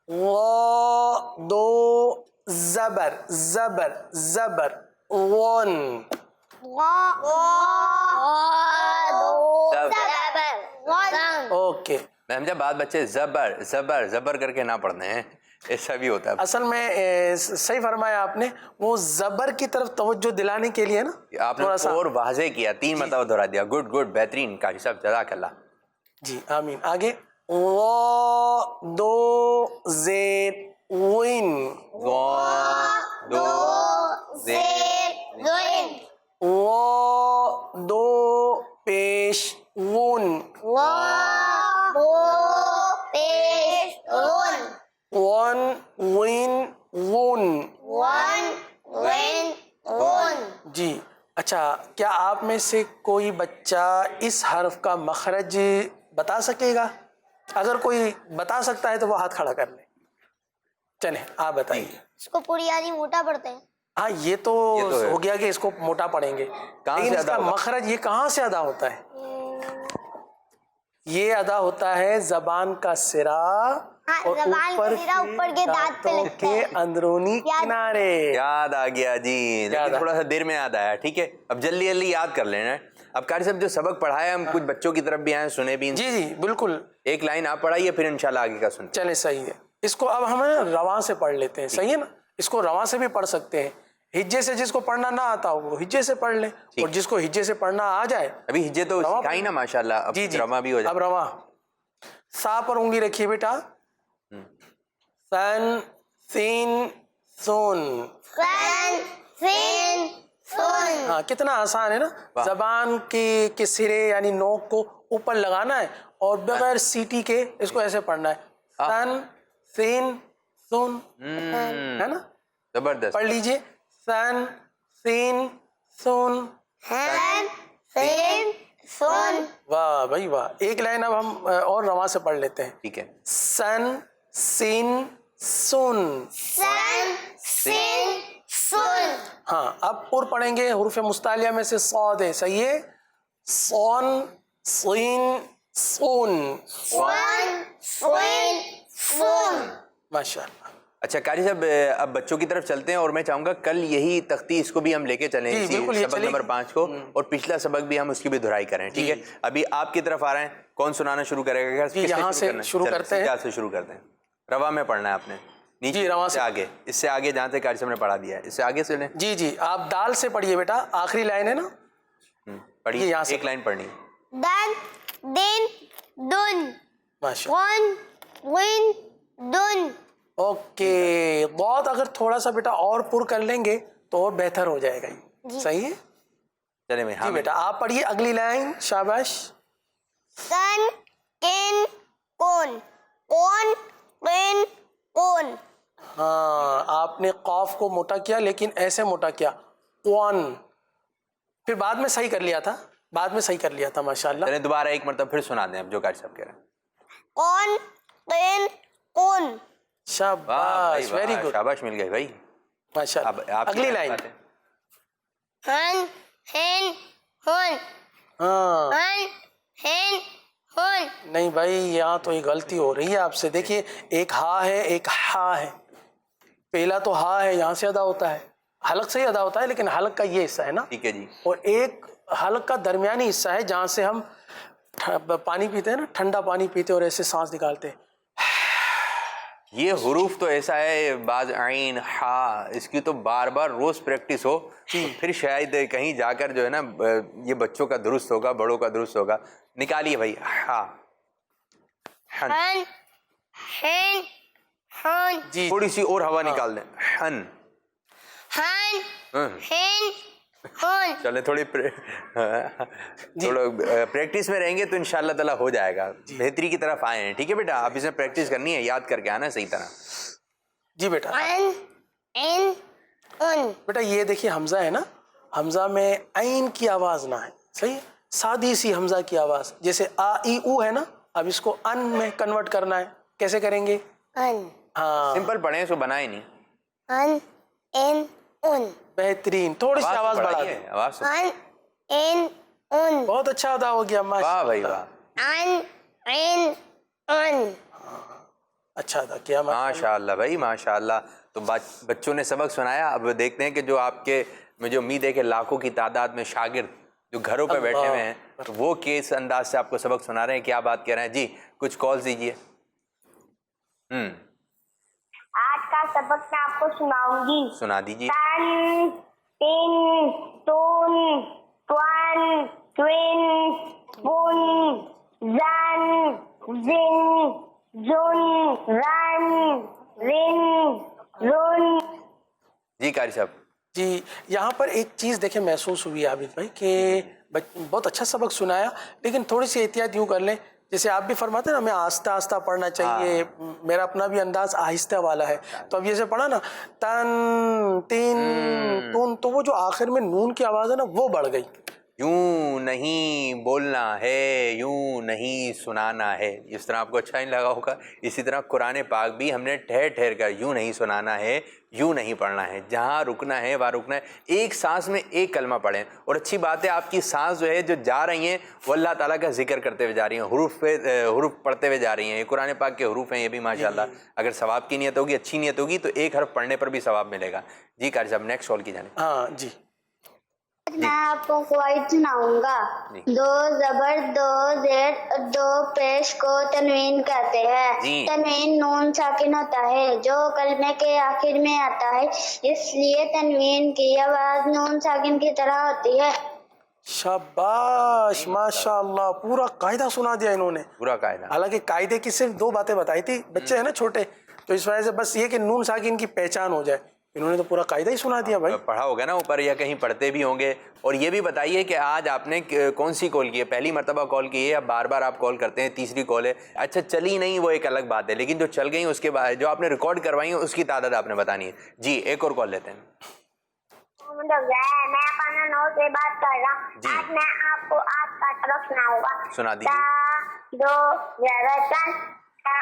وا دو زبر زبر زبر ون. اوکے. میم جب بات بچے زبر زبر زبر کر کے نہ پڑھتے ہیں، ایسا بھی ہوتا ہے. اصل میں صحیح فرمایا آپ نے، وہ زبر کی طرف توجہ دلانے کے لیے نا آپ نے اور واضح کیا، 3 مرتبہ دہرا دیا. گڈ گڈ بہترین قاری صاحب جزاک اللہ. جی آمین. آگے وا دو زیر وین. وا دو زیر وین. وا دو پیش ون. ون وین ون. جی اچھا، کیا آپ میں سے کوئی بچہ اس حرف کا مخرج بتا سکے گا؟ اگر کوئی بتا سکتا ہے تو وہ ہاتھ کھڑا کر لے. چلیں آپ بتائیے. اس کو پوری یعنی موٹا پڑھتے ہیں. ہاں یہ تو ہو گیا کہ اس کو موٹا پڑھیں گے، لیکن اس کا مخرج یہ کہاں سے ادا ہوتا ہے؟ یہ ادا ہوتا ہے زبان کا سرا اور اوپر کے دانتوں کے اندرونی کنارے. یاد آ گیا جی، لیکن تھوڑا سا دیر میں یاد آیا. ٹھیک ہے اب جلدی جلدی یاد کر لینا. اب قاری صاحب جو سبق پڑھایا ہم کچھ بچوں کی طرف بھی آئے سنے بھی. جی جی بالکل. ایک لائن آپ پڑھائیے پھر انشاءاللہ آگے کا سنیں. چلے صحیح ہے. اس کو اب ہم رواں سے پڑھ لیتے ہیں, صحیح ہے نا. اس کو رواں سے بھی پڑھ سکتے ہیں, ہجے سے جس کو پڑھنا نہ آتا ہو وہ ہجے سے پڑھ لے, اور جس کو ہجے سے پڑھنا آ جائے. ابھی ہجے تو سکھائی نا ماشاءاللہ, اب رواں بھی ہو جائے. اب رواں. سا پر انگلی رکھیے بیٹا. سن سین سون. ہاں کتنا آسان ہے نا. زبان کے سرے یعنی نوک کو اوپر لگانا ہے اور بغیر سیٹی کے اس کو ایسے پڑھنا ہے. سن سین سون, ہے نا. زبردست. پڑھ لیجئے. سن سین سون. واہ بھائی واہ. ایک لائن اب ہم اور رواں سے پڑھ لیتے ہیں. ٹھیک ہے. سن سین سون. ہاں اب پر پڑھیں گے. حروف مستعلیہ میں سے صاد ہے, صحیح ہے. صون صین صون. ماشاء اللہ. اچھا قاری صاحب, اب بچوں کی طرف چلتے ہیں اور میں چاہوں گا کل یہی تختی اس کو بھی ہم لے کے چلیں, سبق نمبر 5 کو, اور پچھلا سبق بھی ہم اس کی بھی دہرائی کریں. ٹھیک ہے. ابھی آپ کی طرف آ رہے ہیں, کون سنانا شروع کرے گا؟ یہاں سے شروع کرتے ہیں. کیا سے شروع کرتے ہیں؟ رواں میں پڑھنا ہے آپ نے, نیچے رواں سے آگے, اس سے آگے جہاں سے قاری صاحب نے پڑھا دیا ہے اس سے آگے سے لیں. جی جی آپ دال سے پڑھیے بیٹا, آخری لائن ہے نا. پڑھیے, یہاں سے ایک لائن پڑھنی ہے. دن دن دن. ماشاءاللہ. ون دن. اوکے. بہت اگر تھوڑا سا بیٹا اور پر کر لیں گے تو اور بہتر ہو جائے گا. صحیح ہے. چلے میں. ہاں بیٹا آپ پڑھیے اگلی لائن. شاباش. سن کن کون کون کن کون. ہاں آپ نے قاف کو موٹا کیا لیکن ایسے موٹا کیا, کون. پھر بعد میں صحیح کر لیا تھا, بعد میں صحیح کر لیا تھا. ماشاءاللہ. چلیں دوبارہ ایک مرتبہ پھر سنا دیں اب جو قاری صاحب کہہ رہے ہیں. کون کن کون. شاباش, ویری گڈ. شاباش مل گئی بھائی. ماشاءاللہ. اگلی لائن. ہن ہن ہن. ہاں ہن ہن ہن. نہیں بھائی یہاں تو یہ غلطی ہو رہی ہے آپ سے. دیکھیے ایک ہا ہے ایک ہا ہے. پہلا تو ہا ہے, یہاں سے ادا ہوتا ہے, حلق سے ہی ادا ہوتا ہے, لیکن حلق کا یہ حصہ ہے نا. ٹھیک ہے جی. اور ایک حلق کا درمیانی حصہ ہے جہاں سے ہم پانی پیتے ہیں نا, ٹھنڈا پانی پیتے اور ایسے سانس نکالتے ہیں. یہ حروف تو ایسا ہے, بعض عین ہا, اس کی تو بار بار روز پریکٹس ہو, پھر شاید کہیں جا کر جو ہے نا یہ بچوں کا درست ہوگا, بڑوں کا درست ہوگا. نکالیے بھائی. ہا ہن ہن ہن. جی تھوڑی سی اور ہوا نکال دیں. ہن ہن ہن ہن. چلیں تھوڑی پریکٹس میں رہیں گے تو انشاءاللہ تعالیٰ ہو جائے گا. بہتری کی طرف آئے ہیں. ٹھیک ہے بیٹا, آپ اسے پریکٹس کرنی ہے, یاد کر کے آنا صحیح طرح. جی بیٹا. ان ان ان. بیٹا یہ دیکھیے حمزہ ہے نا, حمزہ میں عین کی آواز نہ ہے, صحیح ہے, سادی سی حمزہ کی آواز. جیسے آ ای او ہے نا, اب اس کو ان میں کنورٹ کرنا ہے. کیسے کریں گے؟ ان. ہاں سمپل پڑھیں, سو بنائے نہیں. ان ان ان. بہترین. تھوڑی سی آواز بڑھا دیں. آواز ان ان ان. بہت اچھا ادا ہو گیا. واہ بھائی واہ. ان ان ان. اچھا ادا کیا. ماشاء اللہ بھائی ماشاء اللہ. تو بچوں نے سبق سنایا. اب دیکھتے ہیں کہ جو آپ کے, مجھے امید ہے کہ لاکھوں کی تعداد میں شاگرد جو گھروں پہ بیٹھے ہوئے ہیں وہ کس انداز سے آپ کو سبق سنا رہے ہیں, کیا بات کہہ رہے ہیں. جی کچھ کال دیجیے. آج کا سبق میں آپ کو سناؤں گی. سنا دیجیے. تن تن تون توان توین پون زن زن زن رن رن رن. جی قاری صاحب. جی یہاں پر ایک چیز دیکھیں محسوس ہوئی عابد بھائی کہ بہت اچھا سبق سنایا, لیکن تھوڑی سی احتیاط یوں کر لیں, جیسے آپ بھی فرماتے ہیں نا ہمیں آہستہ آہستہ پڑھنا چاہیے. میرا اپنا بھی انداز آہستہ والا ہے, تو اب جیسے پڑھا نا تن تین تون, تو وہ جو آخر میں نون کی آواز ہے نا وہ بڑھ گئی. یوں نہیں بولنا ہے, یوں نہیں سنانا ہے. اس طرح آپ کو اچھا نہیں لگا ہوگا. اسی طرح قرآن پاک بھی ہم نے ٹھہر ٹھہر کر یوں نہیں سنانا ہے, یوں نہیں پڑھنا ہے, جہاں رکنا ہے وہاں رکنا ہے. ایک سانس میں ایک کلمہ پڑھیں, اور اچھی بات ہے آپ کی سانس جو ہے جو جا رہی ہیں وہ اللہ تعالیٰ کا ذکر کرتے ہوئے جا رہی ہیں, حروف پڑھتے ہوئے جا رہی ہیں. یہ قرآن پاک کے حروف ہیں یہ بھی ماشاءاللہ. اگر ثواب کی نیت ہوگی, اچھی نیت ہوگی, تو ایک حرف پڑھنے پر بھی ثواب ملے گا. جی قاری صاحب نیکسٹ کال کی جانب. ہاں جی. میں آپ کو قواعد سناؤں گا. دو زبر دو زیر دو پیش کو تنوین کہتے ہیں. تنوین نون ساکن ہوتا ہے جو کلمے کے آخر میں آتا ہے, اس لیے تنوین کی آواز نون ساکن کی طرح ہوتی ہے. شاباش, ماشاء اللہ, پورا قاعدہ سنا دیا انہوں نے, پورا قاعدہ. حالانکہ قاعدے کی صرف 2 باتیں بتائی تھی, بچے ہیں نا چھوٹے, تو اس وجہ سے بس یہ کہ نون ساکن کی پہچان ہو جائے, انہوں نے تو پورا قاعدہ ہی سنا دیا بھائی. پڑھا ہوگا نا اوپر یا کہیں پڑھتے بھی ہوں گے. اور یہ بھی بتائیے کہ آج آپ نے کون سی کال کی ہے؟ پہلی مرتبہ کال کی ہے یا بار بار آپ کال کرتے ہیں؟ تیسری کال ہے. اچھا چلی نہیں وہ ایک الگ بات ہے, لیکن جو چل گئی اس کے بعد جو آپ نے ریکارڈ کروائی اس کی تعداد آپ نے بتانی ہے. جی ایک اور کال لیتے ہیں. میں اپنا نو سے بات کر رہا ہوں. آج میں آپ کو آج کا طرف سناؤں گا. سنا دیجیے. تا دو زیادہ تن, تا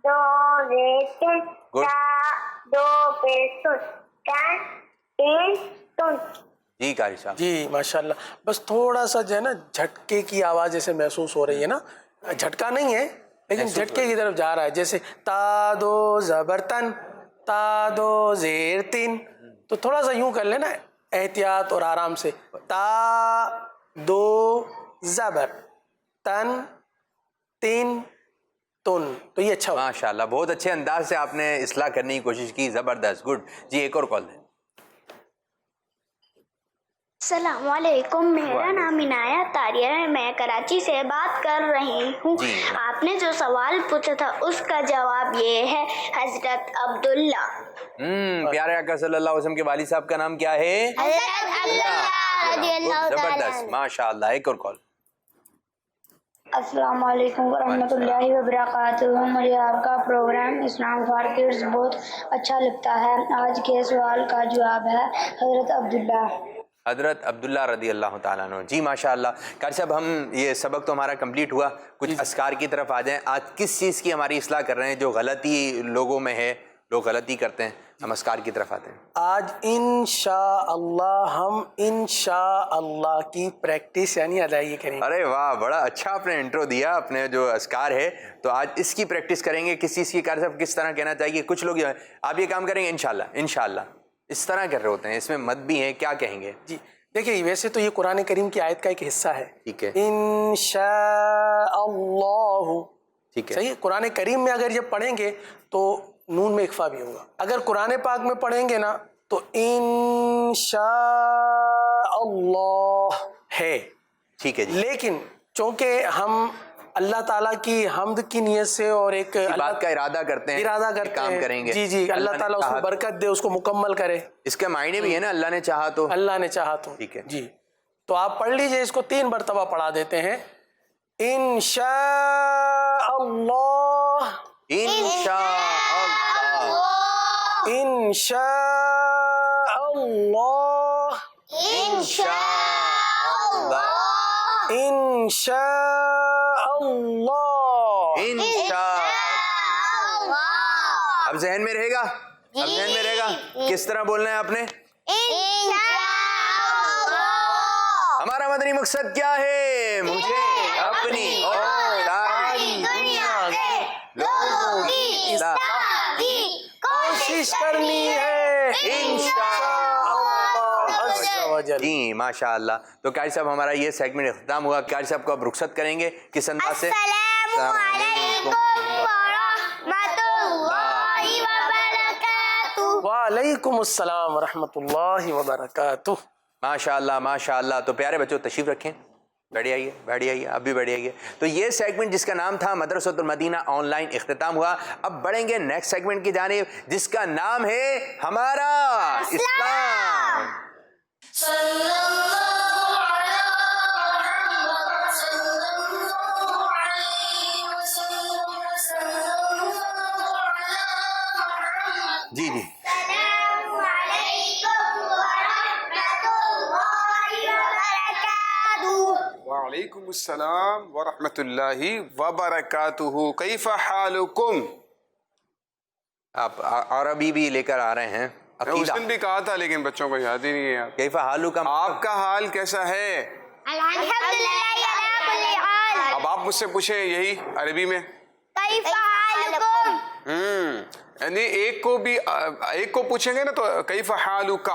دو ریتن, تا دو پیسن, تن تین تن. جی قاری صاحب. جی ماشاء اللہ. بس تھوڑا سا جو ہے نا جھٹکے کی آواز جیسے محسوس ہو رہی ہے نا, جھٹکا نہیں ہے لیکن جھٹکے کی طرف جا رہا ہے, جیسے تا دو زبر تن تا دو زیر تین, تو تھوڑا سا یوں کر لینا احتیاط اور آرام سے. تا دو زبر تن تین تن, تو یہ اچھا ہوگا. ماشاء اللہ, بہت اچھے انداز سے آپ نے اصلاح کرنے کی کوشش کی, زبردست, گڈ. جی ایک اور کال دیں. السلام علیکم, میرا نام عنایت طاہریہ ہے, میں کراچی سے بات کر رہی ہوں. آپ نے جو سوال پوچھا تھا اس کا جواب یہ ہے حضرت عبداللہ. پیارے آقا صلی اللہ علیہ وسلم کے والد صاحب کا نام کیا ہے؟ حضرت عبداللہ رضی اللہ تعالیٰ. زبردست, ماشاء اللہ. ایک اور کال. السلام علیکم ورحمۃ اللہ وبرکاتہ. مجھے آپ کا پروگرام اسلام فار کڈز بہت اچھا لگتا ہے. آج کے سوال کا جواب ہے حضرت عبداللہ. حضرت عبداللہ رضی اللہ تعالیٰ عنہ. جی ماشاء اللہ. قاری صاحب ہم یہ سبق تو ہمارا کمپلیٹ ہوا, کچھ اذکار کی طرف آ جائیں. آج کس چیز کی ہماری اصلاح کر رہے ہیں جو غلطی لوگوں میں ہے, لوگ غلطی کرتے ہیں, ہم اذکار کی طرف آتے ہیں. آج انشاءاللہ ہم انشاءاللہ کی پریکٹس یعنی ادائیگی کریں گے. ارے واہ, بڑا اچھا آپ نے انٹرو دیا اپنے جو اذکار ہے, تو آج اس کی پریکٹس کریں گے. کس چیز کی قاری صاحب کس طرح کہنا چاہیے؟ کچھ لوگ آپ یہ کام کریں گے انشاءاللہ انشاءاللہ اس طرح کر رہے ہوتے ہیں, اس میں مد بھی ہیں, کیا کہیں گے؟ جی دیکھیے, ویسے تو یہ قرآن کریم کی آیت کا ایک حصہ ہے. ٹھیک ہے, انشاءاللہ, ٹھیک ہے, صحیح. قرآن کریم میں اگر یہ پڑھیں گے تو نون میں اخفا بھی ہوگا. اگر قرآن پاک میں پڑھیں گے نا تو انشاءاللہ ہے. ٹھیک ہے جی. لیکن چونکہ ہم اللہ تعالیٰ کی حمد کی نیت سے اور ایک بات کا ارادہ کرتے ہیں, کام کریں گے. جی جی, اللہ تعالیٰ اس کو برکت دے, اس کو مکمل کرے. اس کے معنی بھی ہے نا, اللہ نے چاہا تو. اللہ نے چاہا تو. ٹھیک ہے جی, تو آپ پڑھ لیجئے, اس کو 3 مرتبہ پڑھا دیتے ہیں. انشاءاللہ انشاءاللہ انشاءاللہ انشاءاللہ انشاءاللہ. اب ذہن میں رہے گا, اب ذہن میں رہے گا کس طرح بولنا ہے آپ نے. ہمارا مدنی مقصد کیا ہے؟ مجھے اپنی اور ساری دنیا کے لوگوں کی اصلاح کی کوشش کرنی ہے انشاءاللہ. جی ماشاء اللہ. تو قاری صاحب ہمارا یہ سیگمنٹ اختتام ہوا. قاری صاحب کو اب رخصت کریں گے کس انداز سے؟ السلام علیکم ورحمۃ اللہ وبرکاتہ. وعلیکم السلام ورحمۃ اللہ وبرکاتہ. ماشاء اللہ ماشاء اللہ. تو پیارے بچوں تشریف رکھیں, بیٹھ آئیے, بیٹھ آئیے, اب بھی بیٹھ آئیے. تو یہ سیگمنٹ جس کا نام تھا مدرسۃ المدینہ آن لائن اختتام ہوا. اب بڑھیں گے نیکسٹ سیگمنٹ کی جانب جس کا نام ہے ہمارا اسلام. جی جی. السلام علیکم ورحمۃ اللہ وبرکاتہ. وعلیکم السلام ورحمۃ اللہ وبرکاتہ. کیف حالکم؟ آپ عربی بھی لے کر آ رہے ہیں. اس دن بھی کہا تھا لیکن بچوں کو یاد ہی نہیں ہے. کیف حالکم, آپ کا حال کیسا ہے؟ الحمدللہ علی کل حال. اب آپ مجھ سے پوچھیں یہی عربی میں. کیف حالکم. یعنی ایک کو پوچھیں گے نا تو کیف حالک,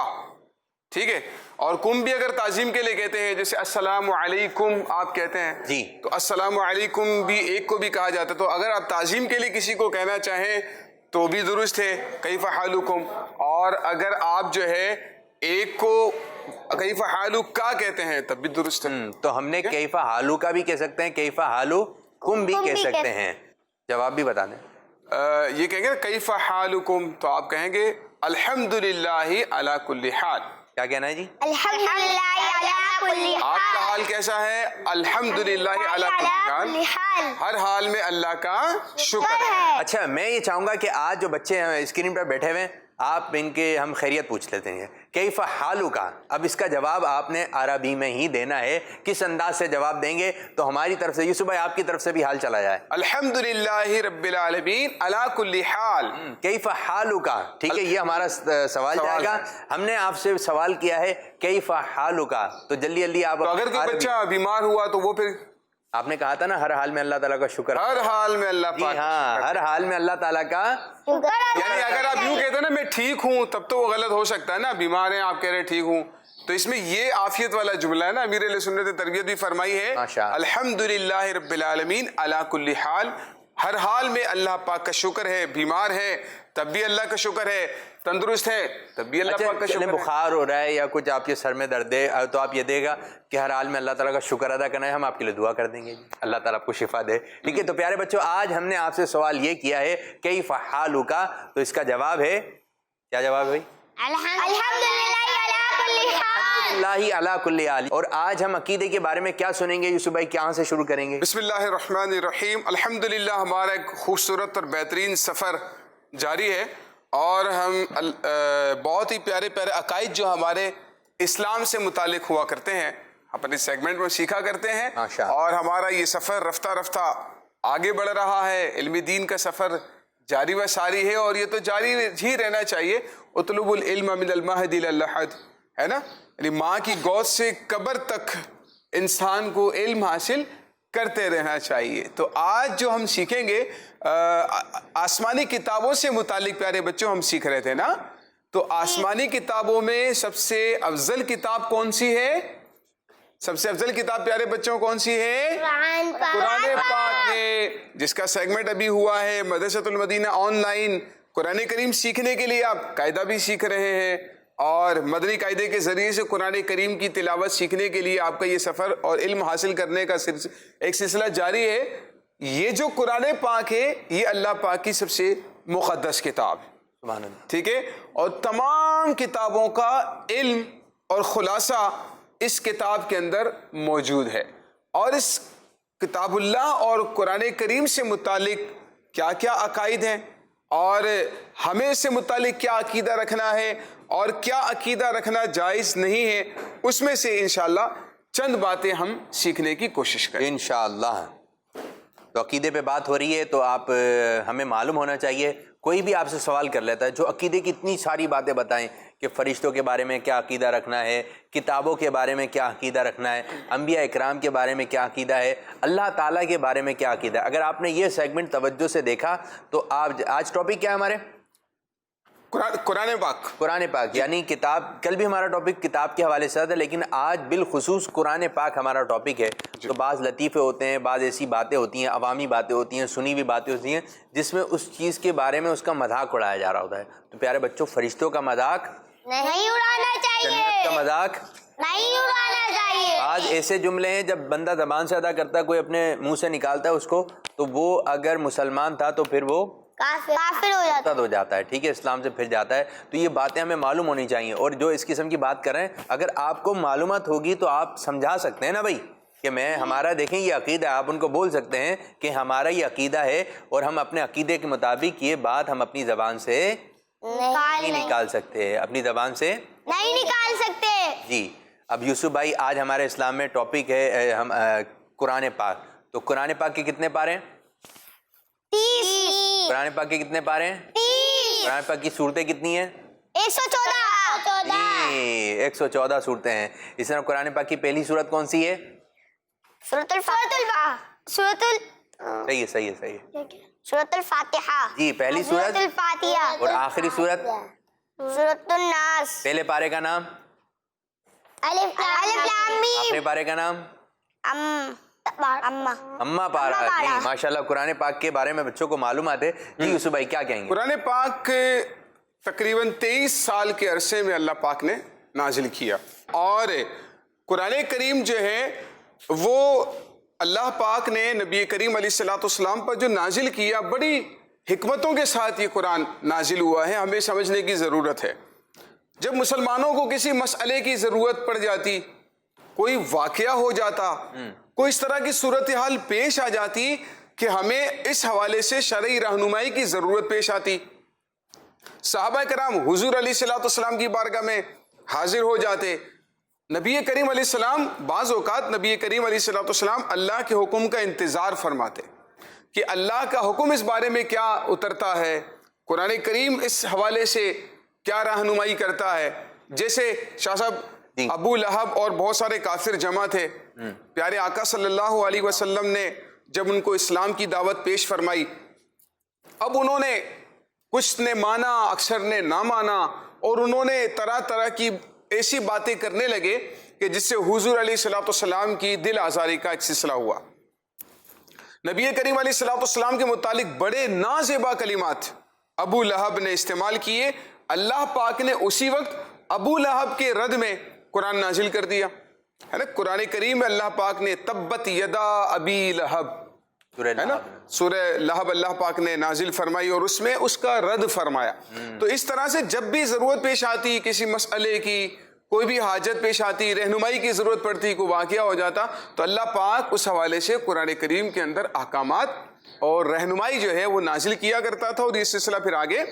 ٹھیک ہے. اور کم بھی اگر تعظیم کے لیے کہتے ہیں، جیسے السلام علیکم آپ کہتے ہیں جی، تو السلام علیکم بھی ایک کو بھی کہا جاتا ہے. تو اگر آپ تعظیم کے لیے کسی کو کہنا چاہیں تو بھی درست ہے کیف حالکم. اور اگر آپ جو ہے ایک کو کیف حالک کہتے ہیں تب بھی درست ہے. تو ہم نے کیف حالو کا بھی کہہ سکتے ہیں، کیف حالو کم بھی کہہ سکتے ہیں. جواب بھی بتا دیں. یہ کہیں گے کیف حالکم تو آپ کہیں گے الحمدللہ علی کل حال. کیا کہنا ہے جی؟ الحمدللہ علی کل آپ کا حال کیسا ہے؟ الحمدللہ علی کل حال، ہر حال میں اللہ کا شکر ہے. اچھا، میں یہ چاہوں گا کہ آج جو بچے اسکرین پر بیٹھے ہوئے آپ ان کے ہم خیریت پوچھ لیتے ہیں. کیف حالک، اب اس کا جواب آپ نے عربی میں ہی دینا ہے. کس انداز سے جواب دیں گے تو ہماری طرف سے یوسف بھائی آپ کی طرف سے بھی حال چلا جائے. الحمدللہ رب العالمین علی کل حال. کیف حالک، ٹھیک ہے، یہ ہمارا سوال جائے گا. ہم نے آپ سے سوال کیا ہے کیف حالک، تو جلدی جلدی آپ. تو اگر کوئی بچہ بیمار ہوا تو وہ پھر آپ نے کہا تھا نا ہر حال میں اللہ تعالیٰ کا شکر. ہر حال میں اللہ پاک. ہاں، ہر حال میں اللہ تعالیٰ کا. یعنی اگر آپ یوں کہتے ہیں نا میں ٹھیک ہوں تب تو وہ غلط ہو سکتا ہے نا. بیمار ہیں آپ کہہ رہے ہیں ٹھیک ہوں، تو اس میں یہ عافیت والا جملہ ہے نا. امیر اہل سنت نے تربیت بھی فرمائی ہے الحمدللہ رب العالمین علی کل حال، ہر حال میں اللہ پاک کا شکر ہے. بیمار ہے تب بھی اللہ کا شکر ہے، تندرست ہے تب بھی اللہ پاک کا شکر ہے. بخار ہو رہا ہے یا کچھ آپ کے سر میں درد ہے تو آپ یہ دے گا کہ ہر حال میں اللہ تعالیٰ کا شکر ادا کرنا ہے. ہم آپ کے لیے دعا کر دیں گے اللہ تعالیٰ آپ کو شفا دے. ٹھیک ہے، تو پیارے بچوں آج ہم نے آپ سے سوال یہ کیا ہے کیف حالک، تو اس کا جواب ہے، کیا جواب ہے بھائی؟ الحمدللہ علی کل حال. اور آج ہم عقیدے کے بارے میں کیا سنیں گے یوسف بھائی؟ کہاں سے شروع کریں گے؟ بسم اللہ الرحمن الرحیم. الحمدللہ ہمارا ایک خوبصورت اور بہترین سفر جاری ہے، اور ہم بہت ہی پیارے پیارے عقائد جو ہمارے اسلام سے متعلق ہوا کرتے ہیں اپنے سیگمنٹ میں سیکھا کرتے ہیں. اور ہمارا یہ سفر رفتہ رفتہ آگے بڑھ رہا ہے. علم دین کا سفر جاری و ساری ہے، اور یہ تو جاری ہی رہنا چاہیے. اطلب العلم من المہد الی اللحد، ہے نا، یعنی ماں کی گود سے قبر تک انسان کو علم حاصل کرتے رہنا چاہیے. تو آج جو ہم سیکھیں گے آسمانی کتابوں سے متعلق پیارے بچوں ہم سیکھ رہے تھے نا. تو آسمانی کتابوں میں سب سے افضل کتاب کون سی ہے؟ سب سے افضل کتاب پیارے بچوں کون سی ہے؟ قرآن پاک ہے، جس کا سیگمنٹ ابھی ہوا ہے مدرسۃ المدینہ آن لائن. قرآن کریم سیکھنے کے لیے آپ قاعدہ بھی سیکھ رہے ہیں، اور مدنی قاعدے کے ذریعے سے قرآن کریم کی تلاوت سیکھنے کے لیے آپ کا یہ سفر اور علم حاصل کرنے کا ایک سلسلہ جاری ہے. یہ جو قرآن پاک ہے یہ اللہ پاک کی سب سے مقدس کتاب ہے. سبحان اللہ. ٹھیک ہے، اور تمام کتابوں کا علم اور خلاصہ اس کتاب کے اندر موجود ہے. اور اس کتاب اللہ اور قرآن کریم سے متعلق کیا کیا عقائد ہیں، اور ہمیں اس سے متعلق کیا عقیدہ رکھنا ہے اور کیا عقیدہ رکھنا جائز نہیں ہے، اس میں سے انشاءاللہ چند باتیں ہم سیکھنے کی کوشش کریں انشاءاللہ. تو عقیدے پہ بات ہو رہی ہے تو آپ ہمیں معلوم ہونا چاہیے. کوئی بھی آپ سے سوال کر لیتا ہے جو عقیدے کی اتنی ساری باتیں بتائیں کہ فرشتوں کے بارے میں کیا عقیدہ رکھنا ہے، کتابوں کے بارے میں کیا عقیدہ رکھنا ہے، انبیاء اکرام کے بارے میں کیا عقیدہ ہے، اللہ تعالیٰ کے بارے میں کیا عقیدہ ہے. اگر آپ نے یہ سیگمنٹ توجہ سے دیکھا تو آج ٹاپک کیا ہے ہمارے؟ قرآن پاک. قرآن پاک، یعنی کتاب. کل بھی ہمارا ٹاپک کتاب کے حوالے سے تھا، لیکن آج بالخصوص قرآن پاک ہمارا ٹاپک ہے. تو بعض لطیفے ہوتے ہیں، بعض ایسی باتیں ہوتی ہیں، عوامی باتیں ہوتی ہیں، سنی ہوئی باتیں ہوتی ہیں جس میں اس چیز کے بارے میں اس کا مذاق اڑایا جا رہا ہوتا ہے. تو پیارے بچوں فرشتوں کا مذاق نہیں اڑانا چاہیے، جنت کا مذاق نہیں اڑانا چاہیے. بعض ایسے جملے ہیں جب بندہ زبان سے ادا کرتا ہے، کوئی اپنے منہ سے نکالتا ہے اس کو، تو وہ اگر مسلمان تھا تو پھر وہ کافر ہو جاتا مرتد ہو جاتا ہے. ٹھیک ہے، اسلام سے پھر جاتا ہے. تو یہ باتیں ہمیں معلوم ہونی چاہیے. اور جو اس قسم کی بات کر رہے ہیں اگر آپ کو معلومات ہوگی تو آپ سمجھا سکتے ہیں نا بھائی کہ میں ہمارا دیکھیں یہ عقیدہ ہے. آپ ان کو بول سکتے ہیں کہ ہمارا یہ عقیدہ ہے، اور ہم اپنے عقیدے کے مطابق یہ بات ہم اپنی زبان سے نہیں نکال سکتے، اپنی زبان سے نہیں نکال سکتے. جی. اب یوسف بھائی آج ہمارے اسلام میں ٹاپک ہے ہم قرآن پاک. تو قرآن پاک کے کتنے پارے ہیں؟ 30. قرآن پاک کے کتنے پارے ہیں؟ 30. قرآن پاک کی صورتیں کتنی ہیں؟ 114. 114 صورتیں ہیں. اس طرح قرآن پاک کی پہلی صورت کون سی ہے؟ سورۃ الفاتحہ. جی پہلی صورت. الفاتحہ. اور آخری صورت؟ سورۃ الناس. پہلے پارے کا نام؟ الف لام میم. آخری پارے کا نام اما پارا. جی ماشاءاللہ قرآن پاک کے بارے میں بچوں کو معلومات ہے. جی یوسف بھائی کیا کہیں گے؟ قرآن پاک تقریباً 23 سال کے عرصے میں اللہ پاک نے نازل کیا، اور قرآن کریم جو ہے وہ اللہ پاک نے نبی کریم علیہ السلام پر جو نازل کیا، بڑی حکمتوں کے ساتھ یہ قرآن نازل ہوا ہے. ہمیں سمجھنے کی ضرورت ہے. جب مسلمانوں کو کسی مسئلے کی ضرورت پڑ جاتی، کوئی واقعہ ہو جاتا، کوئی اس طرح کی صورتحال پیش آ جاتی کہ ہمیں اس حوالے سے شرعی رہنمائی کی ضرورت پیش آتی، صحابہ کرام حضور علیہ السلام کی بارگاہ میں حاضر ہو جاتے. نبی کریم علیہ السلام بعض اوقات نبی کریم علیہ السلام اللہ کے حکم کا انتظار فرماتے کہ اللہ کا حکم اس بارے میں کیا اترتا ہے، قرآن کریم اس حوالے سے کیا رہنمائی کرتا ہے. جیسے شاہ صاحب ابو لہب اور بہت سارے کافر جمع تھے، پیارے آقا صلی اللہ علیہ وسلم نے جب ان کو اسلام کی دعوت پیش فرمائی، اب انہوں نے کچھ نے مانا، اکثر نے نہ مانا، اور انہوں نے طرح طرح کی ایسی باتیں کرنے لگے کہ جس سے حضور علیہ السلام کی دل آزاری کا ایک سلسلہ ہوا. نبی کریم علیہ السلام کے متعلق بڑے نازیبا کلمات ابو لہب نے استعمال کیے. اللہ پاک نے اسی وقت ابو لہب کے رد میں قرآن نازل کر دیا ہے نا. قرآن کریم میں اللہ پاک نے تبت یدا ابی لہب ہے نا سورہ لہب اللہ پاک نے نازل فرمائی اور اس میں اس کا رد فرمایا. تو اس طرح سے جب بھی ضرورت پیش آتی کسی مسئلے کی، کوئی بھی حاجت پیش آتی، رہنمائی کی ضرورت پڑتی، کوئی واقعہ ہو جاتا، تو اللہ پاک اس حوالے سے قرآن کریم کے اندر احکامات اور رہنمائی جو ہے وہ نازل کیا کرتا تھا، اور یہ سلسلہ پھر آگے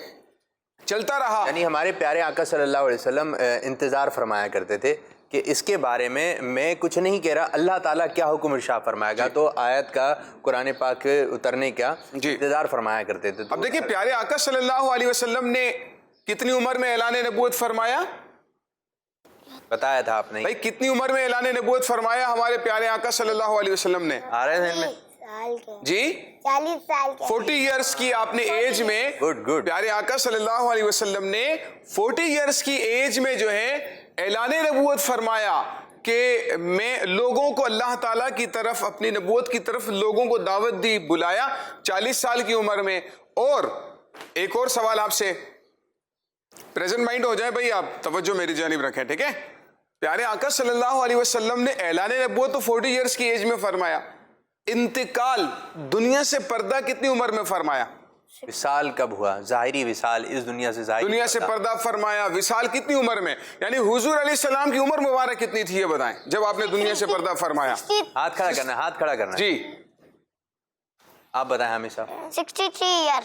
چلتا رہا. یعنی ہمارے پیارے آقا صلی اللہ علیہ وسلم انتظار فرمایا کرتے تھے کہ اس کے بارے میں کچھ نہیں کہہ رہا، اللہ تعالیٰ کیا حکم ارشاد فرمائے گا. تو آیت کا قرآن پاک اترنے کا انتظار فرمایا کرتے تھے. اب دیکھیں پیارے آقا صلی اللہ علیہ وسلم نے کتنی عمر میں اعلان نبوت فرمایا؟ بتایا تھا آپ نے. بھائی کتنی عمر میں اعلان نبوت فرمایا ہمارے پیارے آقا صلی اللہ علیہ وسلم نے؟ آ رہے ہیں جی 40 سال کے 40 ایئرس کی آپ نے ایج میں پیارے آقا صلی اللہ علیہ وسلم نے 40 ایئرس کی ایج میں جو ہے اعلان نبوت فرمایا کہ میں لوگوں کو اللہ تعالیٰ کی طرف، اپنی نبوت کی طرف لوگوں کو دعوت دی، بلایا 40 سال کی عمر میں. اور ایک اور سوال آپ سے، پریزنٹ مائنڈ ہو جائے بھائی، آپ توجہ میری جانب رکھیں، ٹھیک ہے. پیارے آقا صلی اللہ علیہ وسلم نے اعلان نبوت تو 40 ایئرس کی ایج میں فرمایا، انتقال دنیا سے پردہ کتنی عمر میں فرمایا؟ وصال کب ہوا؟ ظاہری وصال، اس دنیا سے ظاہری دنیا سے پردہ فرمایا. وصال کتنی عمر میں؟ یعنی حضور علیہ السلام کی عمر مبارک کتنی تھی یہ بتائیں جب آپ نے دنیا سے پردہ فرمایا؟ ہاتھ کھڑا کرنا، ہاتھ کھڑا کرنا. جی آپ بتائیں ہمیشہ. 63 ایئر.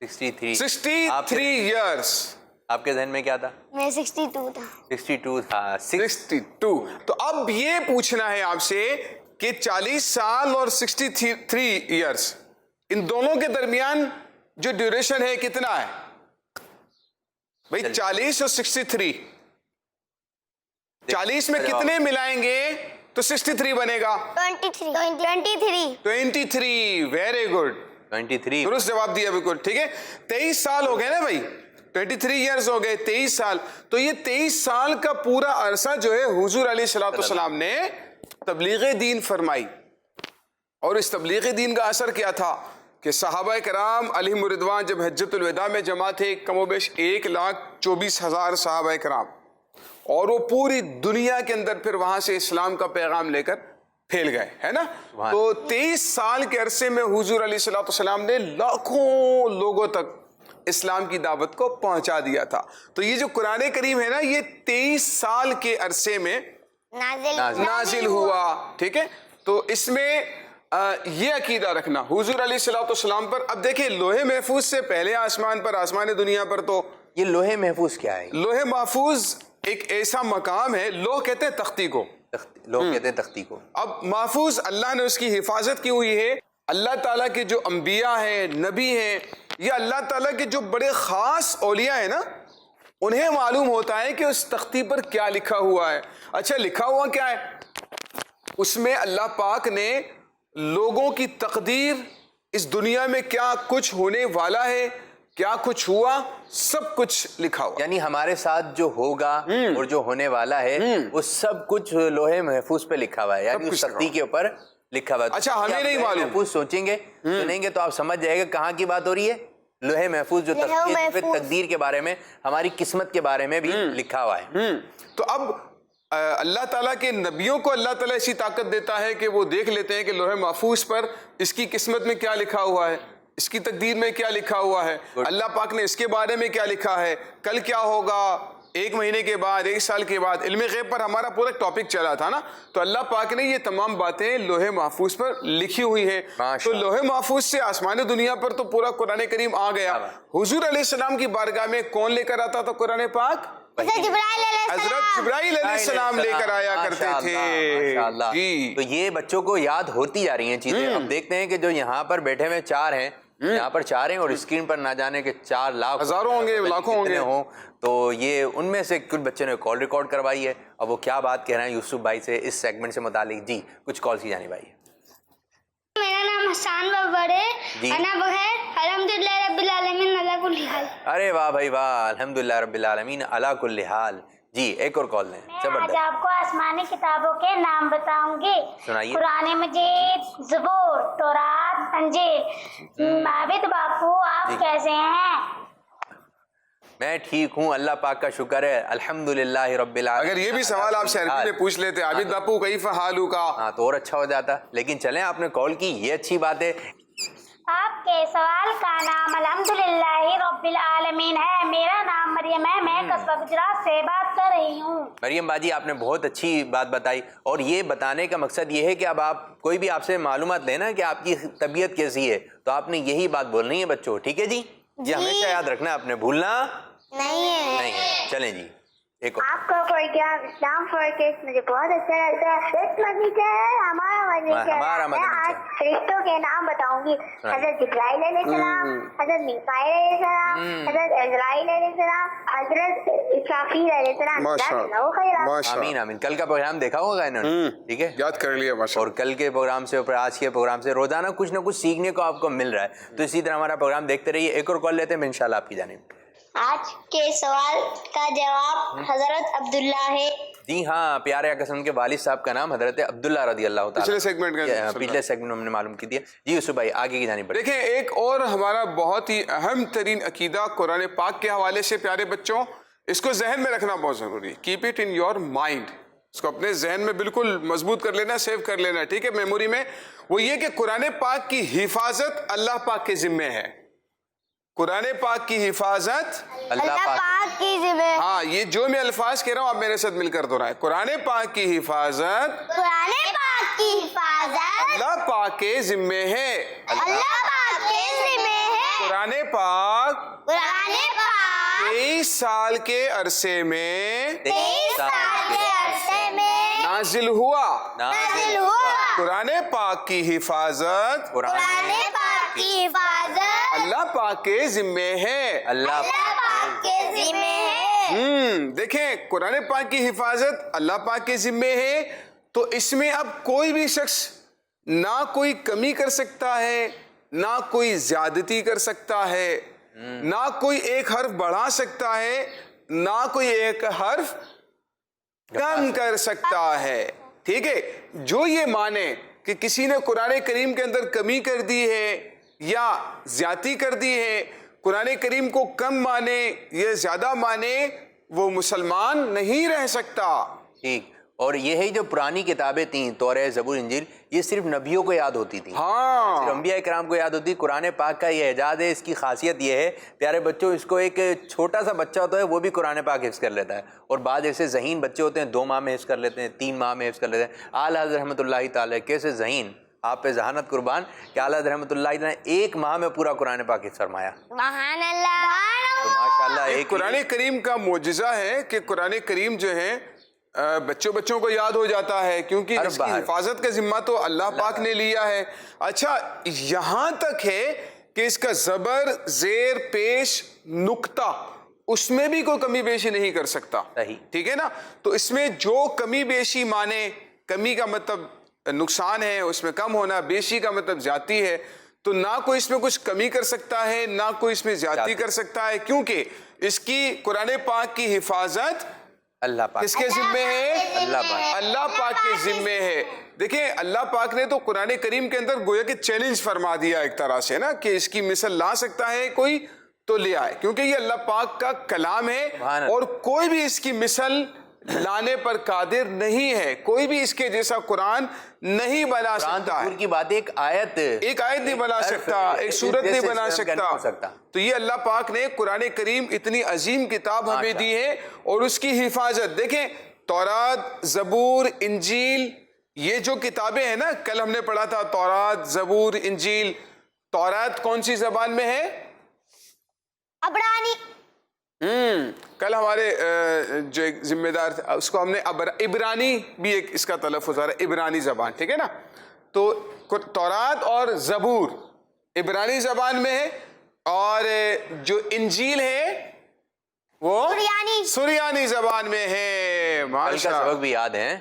63 ایئرس. آپ کے ذہن میں کیا تھا؟ میں 62 تھا. 62 تھا. 62. تو اب یہ پوچھنا ہے آپ سے کہ 40 سال اور 63 ایئرس، ان دونوں کے درمیان جو ڈیوریشن ہے کتنا ہے بھائی؟ 40 اور 63، 40 میں کتنے ملائیں گے تو 63 بنے گا؟ 23. ویری گڈ، 23 درست جواب دیا، بالکل ٹھیک ہے. 23 سال ہو گئے نا بھائی، 23 ایئرز ہو گئے، 23 سال. تو یہ 23 سال کا پورا عرصہ جو ہے حضور علیہ السلام نے تبلیغ دین فرمائی. اور اس تبلیغ دین کا اثر کیا تھا کہ صحابہ کرام علیہم الرضوان جب حجۃ الوداع میں جمع تھے، کم و بیش 1,24,000 صحابہ کرام، اور وہ پوری دنیا کے اندر پھر وہاں سے اسلام کا پیغام لے کر پھیل گئے ہے نا. تو 23 سال کے عرصے میں حضور علیہ السلام نے لاکھوں لوگوں تک اسلام کی دعوت کو پہنچا دیا تھا. تو یہ جو قرآن کریم ہے نا، یہ 23 سال کے عرصے میں نازل ہوا، ٹھیک ہے. تو اس میں یہ عقیدہ رکھنا حضور علیہ السلام پر. اب دیکھیں لوح محفوظ سے پہلے آسمان پر، آسمان دنیا پر، تو یہ لوح محفوظ کیا ہے؟ لوح محفوظ ایک ایسا مقام ہے، لوح کہتے ہیں تختی کو، لوگ کہتے ہیں تختی کو. اب محفوظ اللہ نے اس کی حفاظت کی ہوئی ہے. اللہ تعالیٰ کے جو انبیاء ہیں، نبی ہیں، یا اللہ تعالیٰ کے جو بڑے خاص اولیاء ہیں نا، انہیں معلوم ہوتا ہے کہ اس تختی پر کیا لکھا ہوا ہے. اچھا لکھا ہوا کیا ہے؟ اس میں اللہ پاک نے لوگوں کی تقدیر، اس دنیا میں کیا کچھ ہونے والا ہے، کیا کچھ ہوا سب کچھ لکھا ہوا. یعنی ہمارے ساتھ جو ہوگا اور جو ہونے والا ہے وہ سب کچھ لوہے محفوظ پہ لکھا ہوا ہے, یعنی اس تختی کے اوپر لکھا ہوا ہے. اچھا ہمیں نہیں معلوم, محفوظ سوچیں گے سنیں گے تو آپ سمجھ جائے گا کہاں کی بات ہو رہی ہے. لوہے محفوظ جو تختی ہے تقدیر کے بارے میں, ہماری قسمت کے بارے میں بھی لکھا ہوا ہے. تو اب اللہ تعالیٰ کے نبیوں کو اللہ تعالیٰ ایسی طاقت دیتا ہے کہ وہ دیکھ لیتے ہیں کہ لوح محفوظ پر اس کی قسمت میں کیا لکھا ہوا ہے, اس کی تقدیر میں کیا لکھا ہوا ہے, اللہ پاک نے اس کے بارے میں کیا لکھا ہے, کل کیا ہوگا, 1 مہینے کے بعد, 1 سال کے بعد. علم غیب پر ہمارا پورا ٹاپک چلا تھا نا, تو اللہ پاک نے یہ تمام باتیں لوح محفوظ پر لکھی ہوئی ہیں. تو لوح محفوظ سے آسمان دنیا پر تو پورا قرآن کریم آ گیا. حضور علیہ السلام کی بارگاہ میں کون لے کر آتا تھا قرآن پاک؟ حضرت جبرائیل علیہ السلام لے کر آیا کرتے تھے. تو یہ بچوں کو یاد ہوتی جا رہی ہیں چیزیں. اب دیکھتے ہیں کہ جو یہاں پر بیٹھے ہوئے 4 ہیں, یہاں پر 4 ہیں اور اسکرین پر نہ جانے کے 4 لاکھ ہزاروں ہوں گے, لاکھوں ہوں گے. تو یہ ان میں سے کچھ بچے نے کال ریکارڈ کروائی ہے. اب وہ کیا بات کہہ رہے ہیں یوسف بھائی سے اس سیگمنٹ سے متعلق. جی کچھ کال کی جانی بھائی. میرا نام حسان بابر ہے, انا بغیر الحمدللہ رب العالمین علی کل حال. ارے واہ بھائی واہ, الحمدللہ رب العالمین علی کل حال. جی ایک اور کال لیں. آج آپ کو آسمانی کتابوں کے نام بتاؤں گی. سنائیے. قرآن مجید, زبور, تورات, انجیل. عابد باپو آپ کیسے ہیں؟ میں ٹھیک ہوں, اللہ پاک کا شکر ہے, الحمدللہ رب العالمین. اگر یہ بھی سوال آپ سے عربی میں پوچھ لیتے عابد باپو کیف حالک, ہاں تو اور اچھا ہو جاتا. لیکن چلیں آپ نے کال کی, یہ اچھی بات ہے. آپ کے سوال کا نام الحمدللہ رب العالمین ہے. میرا نام مریم ہے, میں قصبہ گجرات سے بات کر رہی ہوں. مریم باجی آپ نے بہت اچھی بات بتائی, اور یہ بتانے کا مقصد یہ ہے کہ اب آپ کوئی بھی آپ سے معلومات لینا کہ آپ کی طبیعت کیسی ہے تو آپ نے یہی بات بولنی ہے بچوں, ٹھیک ہے جی؟ یہ ہمیشہ یاد رکھنا ہے, آپ نے بھولنا نہیں ہے. چلیں جی ایک اور. آپ کا پروگرام اسلام فورکسٹ مجھے بہت اچھا لگتا ہے. اس مزید ہمارا آج فرشتوں کے نام بتاؤں گی. حضرت جبرائیل علیہ السلام, حضرت میکائیل علیہ السلام, حضرت عزرائیل علیہ السلام, حضرت اسرافیل علیہ السلام. آمین آمین. کل کا پروگرام دیکھا ہوگا انہوں نے, ٹھیک ہے, یاد کر لیا. اور کل کے پروگرام سے اور آج کے پروگرام سے روزانہ کچھ نہ کچھ سیکھنے کو آپ کو مل رہا ہے. تو اسی طرح ہمارا پروگرام دیکھتے رہیے. ایک اور کال لیتے ہیں انشاءاللہ آپ کی جانب. آج کے سوال کا جواب حضرت عبداللہ ہے. جی ہاں, پیارے آقا صلی اللہ علیہ وسلم کے والد صاحب کا نام حضرت عبداللہ رضی اللہ تعالیٰ. پچھلے سیگمنٹ ہم نے معلوم کی دیا. جی یوسف بھائی آگے کی جانب. دیکھیں ایک اور ہمارا بہت ہی اہم ترین عقیدہ قرآن پاک کے حوالے سے پیارے بچوں, اس کو ذہن میں رکھنا بہت ضروری ہے. Keep it in your mind, اس کو اپنے ذہن میں بالکل مضبوط کر لینا, سیو کر لینا, ٹھیک ہے, میموری میں. وہ یہ کہ قرآن پاک کی حفاظت اللہ پاک کے ذمے ہے. قرآن پاک کی حفاظت اللہ پاک کی ذمہ. ہاں, یہ جو میں الفاظ کہہ رہا ہوں آپ میرے ساتھ مل کر دہرائیں. قرآن پاک کی حفاظت قرآن پاک کی حفاظت اللہ پاک کے ذمے ہے. اللہ پاک کے ذمہ ہے. قرآن پاک 23 سال کے عرصے میں 23 سال کے عرصے میں نازل ہوا. نازل ہوا. قرآن پاک کی حفاظت قرآن پاک کی حفاظت اللہ پاک کے ذمے ہے. اللہ پاک کے ذمہ ہے. دیکھیں قرآن پاک کی حفاظت اللہ پاک کے ذمے ہے, تو اس میں اب کوئی بھی شخص نہ کوئی کمی کر سکتا ہے, نہ کوئی زیادتی کر سکتا ہے, نہ کوئی ایک حرف بڑھا سکتا ہے, نہ کوئی ایک حرف کم کر سکتا ہے. ٹھیک ہے, جو یہ مانے کہ کسی نے قرآن کریم کے اندر کمی کر دی ہے یا زیادتی کر دی ہے, قرآن کریم کو کم مانے یا زیادہ مانے, وہ مسلمان نہیں رہ سکتا. ٹھیک, اور یہی جو پرانی کتابیں تھیں توراہ, زبور, انجیل, یہ صرف نبیوں کو یاد ہوتی تھی, صرف انبیاء کرام کو یاد ہوتی. قرآن پاک کا یہ اعجاز ہے, اس کی خاصیت یہ ہے پیارے بچوں, اس کو ایک چھوٹا سا بچہ ہوتا ہے وہ بھی قرآن پاک حفظ کر لیتا ہے, اور بعض ایسے ذہین بچے ہوتے ہیں 2 ماہ میں حفظ کر لیتے ہیں, 3 ماہ میں حفظ کر لیتے ہیں. اعلیٰ حضرت رحمۃ اللہ تعالیٰ کیسے ذہین, آپ پہ ذہانت قربان, کہ اعلیٰ حضرت رحمۃ اللہ نے 1 ماہ میں پورا قرآن پاک حفظ فرمایا. سبحان اللہ. تو ماشاءاللہ ایک قرآن کریم کا معجزہ ہے کہ قرآن کریم جو ہے بچوں کو یاد ہو جاتا ہے, کیونکہ اس کی حفاظت کا ذمہ تو اللہ پاک نے لیا ہے. اچھا, یہاں تک ہے کہ اس کا زبر, زیر, پیش, نقطہ, اس میں بھی کوئی کمی بیشی نہیں کر سکتا. ٹھیک ہے نا, تو اس میں جو کمی بیشی مانے, کمی کا مطلب نقصان ہے, اس میں کم ہونا, بیشی کا مطلب زیادتی ہے, تو نہ کوئی اس میں کچھ کمی کر سکتا ہے، نہ کوئی اس میں زیادتی کر سکتا ہے، کیونکہ اس کی قرآن پاک کی حفاظت اللہ پاک کس کے ذمے ہے؟ اللہ پاک کے ذمے ہے۔ دیکھیں اللہ پاک نے تو قرآن کریم کے اندر گویا کہ چیلنج فرما دیا ایک طرح سے نا، کہ اس کی مثل لا سکتا ہے کوئی تو لے آئے، کیونکہ یہ اللہ پاک کا کلام ہے اور کوئی بھی اس کی مثل لانے پر قادر نہیں ہے، کوئی بھی اس کے جیسا قرآن نہیں بنا سکتا ہے۔ کی بات ایک آیت نہیں بنا سکتا، ایک سورت نہیں بنا سکتا۔ تو یہ اللہ پاک نے قرآن کریم اتنی عظیم کتاب ہمیں دی ہے اور اس کی حفاظت دیکھیں، تورات، زبور، انجیل، یہ جو کتابیں ہیں نا، کل ہم نے پڑھا تھا تورات، زبور، انجیل۔ تورات کون سی زبان میں ہے؟ عبرانی۔ کل ہمارے جو ایک ذمہ دار تھا اس کو ہم نے عبرانی بھی ایک اس کا تلفظ آ رہا ہے، عبرانی زبان، ٹھیک ہے نا؟ تو تورات اور زبور عبرانی زبان میں ہے، اور جو انجیل ہے وہ سریانی زبان میں ہے۔ کل کا سبق بھی یاد ہے،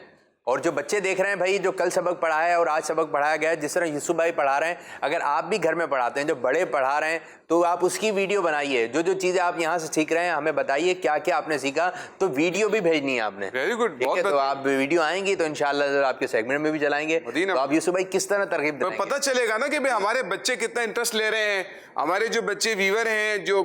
اور جو بچے دیکھ رہے ہیں بھائی، جو کل سبق پڑھایا ہے اور آج سبق پڑھایا گیا ہے، جس طرح یوسف بھائی پڑھا رہے ہیں، اگر آپ بھی گھر میں پڑھاتے ہیں، جو بڑے پڑھا رہے ہیں، تو آپ اس کی ویڈیو بنائیے، جو جو چیزیں آپ یہاں سے سیکھ رہے ہیں ہمیں بتائیے کیا کیا آپ نے سیکھا، تو ویڈیو بھی بھیجنی ہے آپ نے۔ ویری گڈ، ٹھیک ہے، تو آپ ویڈیو آئیں گی تو انشاءاللہ آپ کے سیگمنٹ میں بھی چلائیں گے، تو آپ یوسف بھائی کس طرح ترغیب دیں گے؟ پتہ چلے گا نا کہ ہمارے بچے کتنا انٹرسٹ لے رہے ہیں، ہمارے جو بچے ویور ہیں جو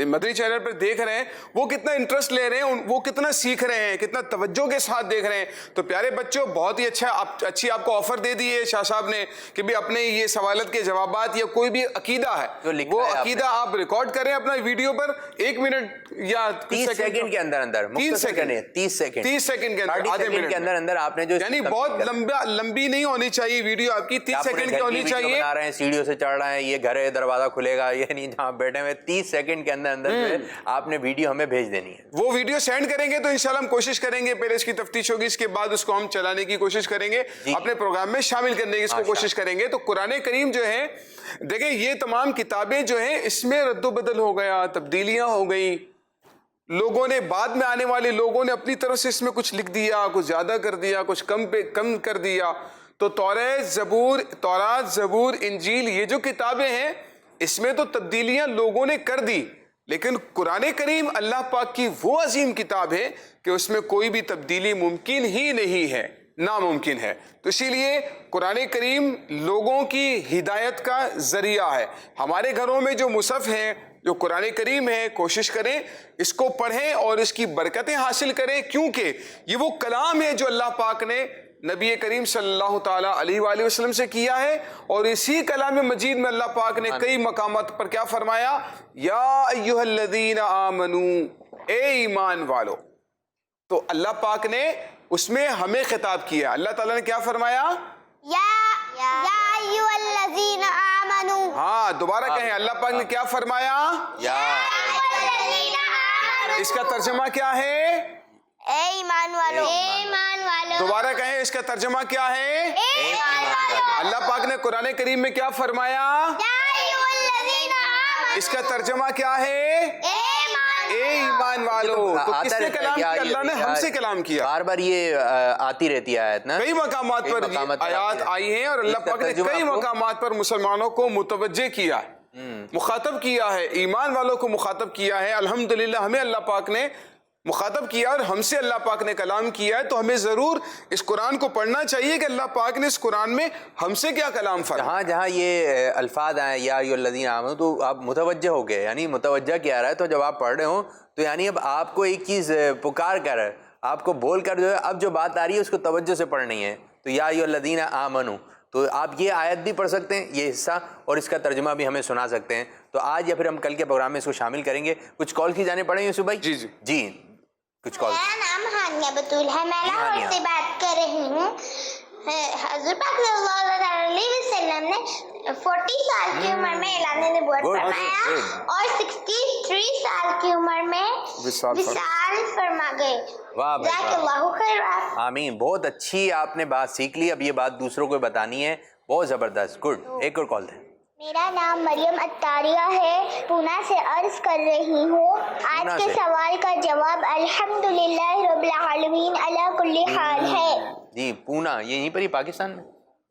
مدری چینل پر دیکھ رہے ہیں وہ کتنا انٹرسٹ لے رہے ہیں، وہ کتنا سیکھ رہے ہیں، کتنا توجہ کے ساتھ دیکھ رہے ہیں۔ تو پیارے بچوں، بہت ہی اچھی آپ کو آفر دے دی ہے شاہ صاحب نے کہ بھی اپنے یہ سوالات کے جوابات یا کوئی بھی عقیدہ ہے وہ عقیدہ آپ ریکارڈ کریں اپنا ویڈیو پر 1 منٹ یا 30 سیکنڈ کے اندر 30 سیکنڈ کے اندر، آدھے منٹ کے اندر آپ نے جو، یعنی بہت لمبی نہیں ہونی چاہیے ویڈیو آپ کی، 30 سیکنڈ کی ہونی چاہیے۔ بنا رہے ہیں، سیڑھیوں سے چڑھ رہے ہیں، یہ گھر ہے، دروازہ کھلے گا، یہ نہیں جہاں بیٹھے ہوئے، 30 سیکنڈ کے اندر آپ نے ویڈیو ہمیں بھیج دینی ہے۔ وہ ویڈیو سینڈ کریں گے تو انشاءاللہ ہم کوشش کریں گے، پہلے اس کی تفتیش ہوگی، اس کے بعد اس کو ہم چلانے کی کوشش کریں گے، اپنے پروگرام میں شامل کرنے کی اس کو کوشش کریں گے۔ تو قرآن کریم جو ہے دیکھیں، یہ تمام کتابیں جو ہیں اس میں رد و بدل ہو گیا، تبدیلیاں ہو گئی، لوگوں نے بعد میں آنے والے لوگوں نے اپنی طرف سے اس میں کچھ لکھ دیا، کچھ زیادہ کر دیا، کچھ کم کر دیا۔ تو تورات، زبور، انجیل، یہ جو کتابیں ہیں اس میں تو تبدیلیاں لوگوں نے کر دی، لیکن قرآن کریم اللہ پاک کی وہ عظیم کتاب ہے کہ اس میں کوئی بھی تبدیلی ممکن ہی نہیں ہے، ناممکن ہے۔ تو اسی لیے قرآن کریم لوگوں کی ہدایت کا ذریعہ ہے۔ ہمارے گھروں میں جو مصحف ہیں، جو قرآن کریم ہے، کوشش کریں اس کو پڑھیں اور اس کی برکتیں حاصل کریں، کیونکہ یہ وہ کلام ہے جو اللہ پاک نے نبی کریم صلی اللہ تعالیٰ علیہ وآلہ وسلم سے کیا ہے، اور اسی کلام مجید میں اللہ پاک نے کئی مقامات پر کیا فرمایا؟ یا ایھا الذین آمنوا، اے ایمان والو۔ تو اللہ پاک نے اس میں ہمیں خطاب کیا، اللہ تعالیٰ نے کیا فرمایا؟ یا ایھا الذین آمنوا۔ ہاں، دوبارہ کہیں، اللہ پاک نے کیا فرمایا؟ یا ایھا الذین آمنوا۔ اس کا ترجمہ کیا ہے؟ اے ایمان والو۔ اے ایمان والو۔ دوبارہ کہیں، اس کا ترجمہ کیا ہے؟ اے ایمان والو۔ اللہ پاک نے قرآن کریم میں کیا فرمایا؟ یا ایھا الذین آمنوا۔ اس کا ترجمہ کیا ہے؟ اے ایمان والو۔ تو کس نے کلام کیا؟ اللہ نے ہم سے کلام کیا۔ بار بار یہ آتی رہتی ہے آیت نا، کئی مقامات پر آیات آئی ہیں، اور اللہ پاک نے کئی مقامات پر مسلمانوں کو متوجہ کیا، مخاطب کیا ہے، ایمان والوں کو مخاطب کیا ہے۔ الحمدللہ ہمیں اللہ پاک نے مخاطب کیا اور ہم سے اللہ پاک نے کلام کیا ہے، تو ہمیں ضرور اس قرآن کو پڑھنا چاہیے کہ اللہ پاک نے اس قرآن میں ہم سے کیا کلام فرمایا۔ جہاں یہ الفاظ آئے یا ایھا الذین آمنوا، تو آپ متوجہ ہو گئے، یعنی متوجہ کیا رہا ہے، تو جب آپ پڑھ رہے ہوں تو یعنی اب آپ کو ایک چیز پکار کر، آپ کو بول کر جو ہے اب جو بات آ رہی ہے اس کو توجہ سے پڑھنی ہے، تو یا ایھا الذین آمنوا، تو آپ یہ آیت بھی پڑھ سکتے ہیں، یہ حصہ، اور اس کا ترجمہ بھی ہمیں سنا سکتے ہیں۔ تو آج یا پھر ہم کل کے پروگرام میں اس کو شامل کریں گے۔ کچھ کال کی جانے پڑیں یوسف بھائی؟ جی کچھ کال۔ میرا نام ہانیہ بطول ہے، میں لاہور سے بات کر رہی ہوں۔ حضور پاک صلی اللہ علیہ وسلم نے 40 سال کی عمر میں اعلان نبوت فرمایا اور 63 سال کی عمر میں وصال فرما گئے۔ جزاک اللہ خیر۔ آمین۔ بہت اچھی آپ نے بات سیکھ لی، اب یہ بات دوسروں کو بتانی ہے، بہت زبردست، گڈ۔ ایک اور کال دیں۔ میرا نام مریم اتاریہ ہے، پونا سے عرض کر رہی ہوں۔ آج کے سوال کا جواب الحمدللہ رب العالمین علی کل حال ہے۔ جی، پونا، یہیں پر ہی پاکستان میں؟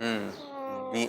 190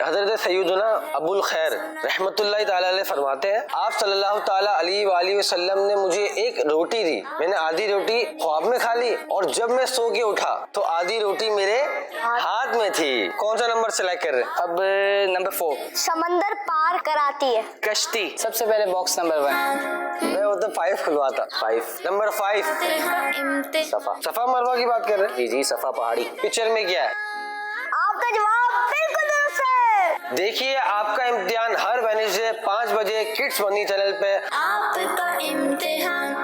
حضرت سیدنا ابو الخیر رحمۃ اللہ تعالی علیہ فرماتے ہیں آپ صلی اللہ تعالی علیہ وآلہ وسلم نے مجھے ایک روٹی دی، میں نے آدھی روٹی خواب میں کھا لی اور جب میں سو کے اٹھا تو آدھی روٹی میرے ہاتھ میں تھی۔ کون سا نمبر سلیکٹ کر رہے ہیں؟ اب نمبر 4 سمندر پار کراتی ہے۔ کشتی۔ سب سے پہلے باکس نمبر 1 میں وہ تو 5 کھلواتا۔ 5 نمبر 5 صفا۔ صفا مروہ کی بات کر رہے ہیں؟ جی صفا پہاڑی۔ پکچر میں کیا ہے؟ آپ کا جواب بالکل درست ہے۔ دیکھیے آپ کا امتحان ہر وینسڈے 5 بجے کڈس منی چینل پہ۔ آپ کا امتحان،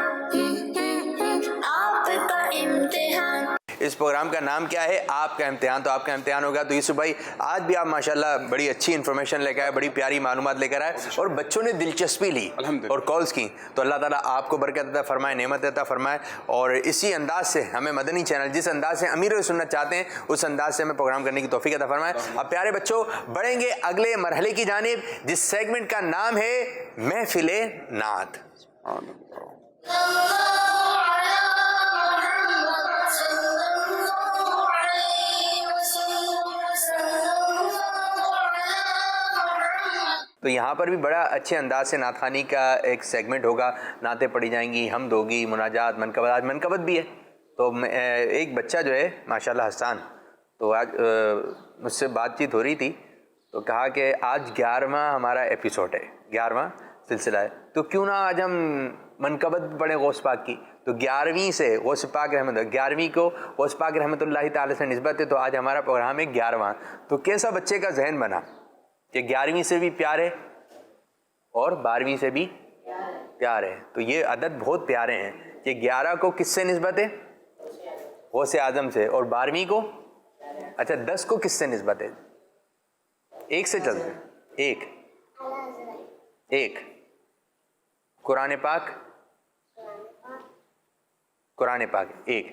آپ کا امتحان۔ اس پروگرام کا نام کیا ہے؟ آپ کا امتحان۔ تو آپ کا امتحان ہوگا۔ تو یوسف بھائی آج بھی آپ ماشاءاللہ بڑی اچھی انفارمیشن لے کر آئے، بڑی پیاری معلومات لے کر آئے اور بچوں نے دلچسپی لی اور کالز کی۔ تو اللہ تعالیٰ آپ کو برکت عطا فرمائے، نعمت عطا فرمائے اور اسی انداز سے ہمیں مدنی چینل جس انداز سے امیر سنت چاہتے ہیں اس انداز سے ہمیں پروگرام کرنے کی توفیق عطا فرمائے۔ اب پیارے بچوں بڑھیں گے اگلے مرحلے کی جانب جس سیگمنٹ کا نام ہے محفل نعت۔ تو یہاں پر بھی بڑا اچھے انداز سے نعت خوانی کا ایک سیگمنٹ ہوگا، نعتیں پڑھی جائیں گی، حمد ہوگی، مناجات، منقبت۔ آج منقبت بھی ہے۔ تو ایک بچہ جو ہے ماشاءاللہ حسان، تو آج مجھ سے بات چیت ہو رہی تھی تو کہا کہ آج 11واں ہمارا ایپیسوڈ ہے، 11واں سلسلہ ہے، تو کیوں نہ آج ہم منقبت پڑھیں غوث پاک کی۔ تو 11ویں سے غوث پاک رحمۃ اللہ، 11ویں کو غوث پاک رحمۃ اللہ تعالی سے نسبت ہے، تو آج ہمارا پروگرام ہے 11واں۔ تو کیسا بچے کا ذہن بنا کہ 11ویں سے بھی پیار ہے اور 12ویں سے بھی پیار ہے۔ تو یہ عدد بہت پیارے ہیں کہ 11 کو کس سے نسبت ہے؟ غوث اعظم سے، اور 12ویں کو اچھا 10 کو کس سے نسبت ہے؟ ایک سے چلتے ہیں، ایک قرآن پاک، قرآن پاک ایک،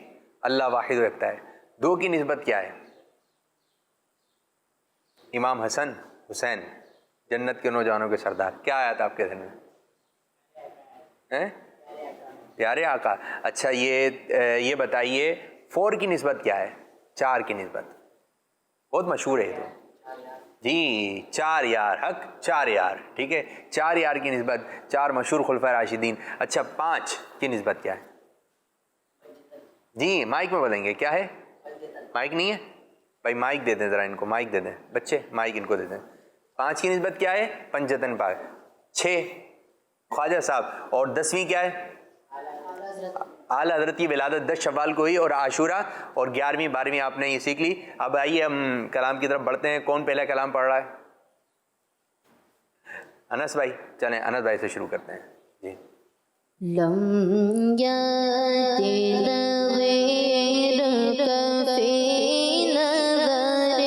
اللہ واحد و یکتا ہے۔ 2 کی نسبت کیا ہے؟ امام حسن حسین جنت کے نوجوانوں کے سردار۔ کیا آیت آپ کے ذہن میں؟ پیارے آقا۔ اچھا یہ بتائیے 4 کی نسبت کیا ہے؟ 4 کی نسبت بہت مشہور ہے تو جی 4 یار، حق 4 یار، ٹھیک ہے، 4 یار کی نسبت 4 مشہور خلفائے راشدین۔ اچھا 5 کی نسبت کیا ہے؟ جی مائک میں بولیں گے، کیا ہے؟ مائک نہیں ہے بھائی، مائک دے دیں ذرا ان کو، مائک دے دیں بچے، مائک ان کو دے دیں۔ 5 کی نسبت کیا ہے؟ پنجتن پاک۔ 6 خواجہ صاحب، اور 10ویں کیا ہے؟ اعلیٰ حضرت کی ولادت 10 شوال کو ہوئی اور عاشورہ، اور 11ویں 12ویں آپ نے یہ سیکھ لی۔ اب آئیے ہم کلام کی طرف بڑھتے ہیں۔ کون پہلا کلام پڑھ رہا ہے؟ انس بھائی، چلیں انس بھائی سے شروع کرتے ہیں جی۔ لم یاتی نظیرک فی نظر،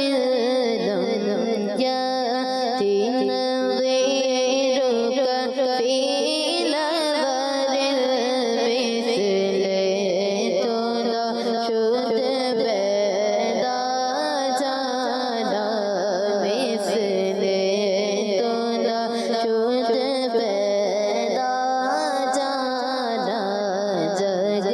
لم یاتی نظیرک فی نظر، مثل تو نہ شد پیدا جانا، مثل تو نہ شد پیدا جانا، جگ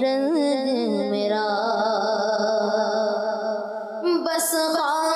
رنگ میرا بس خام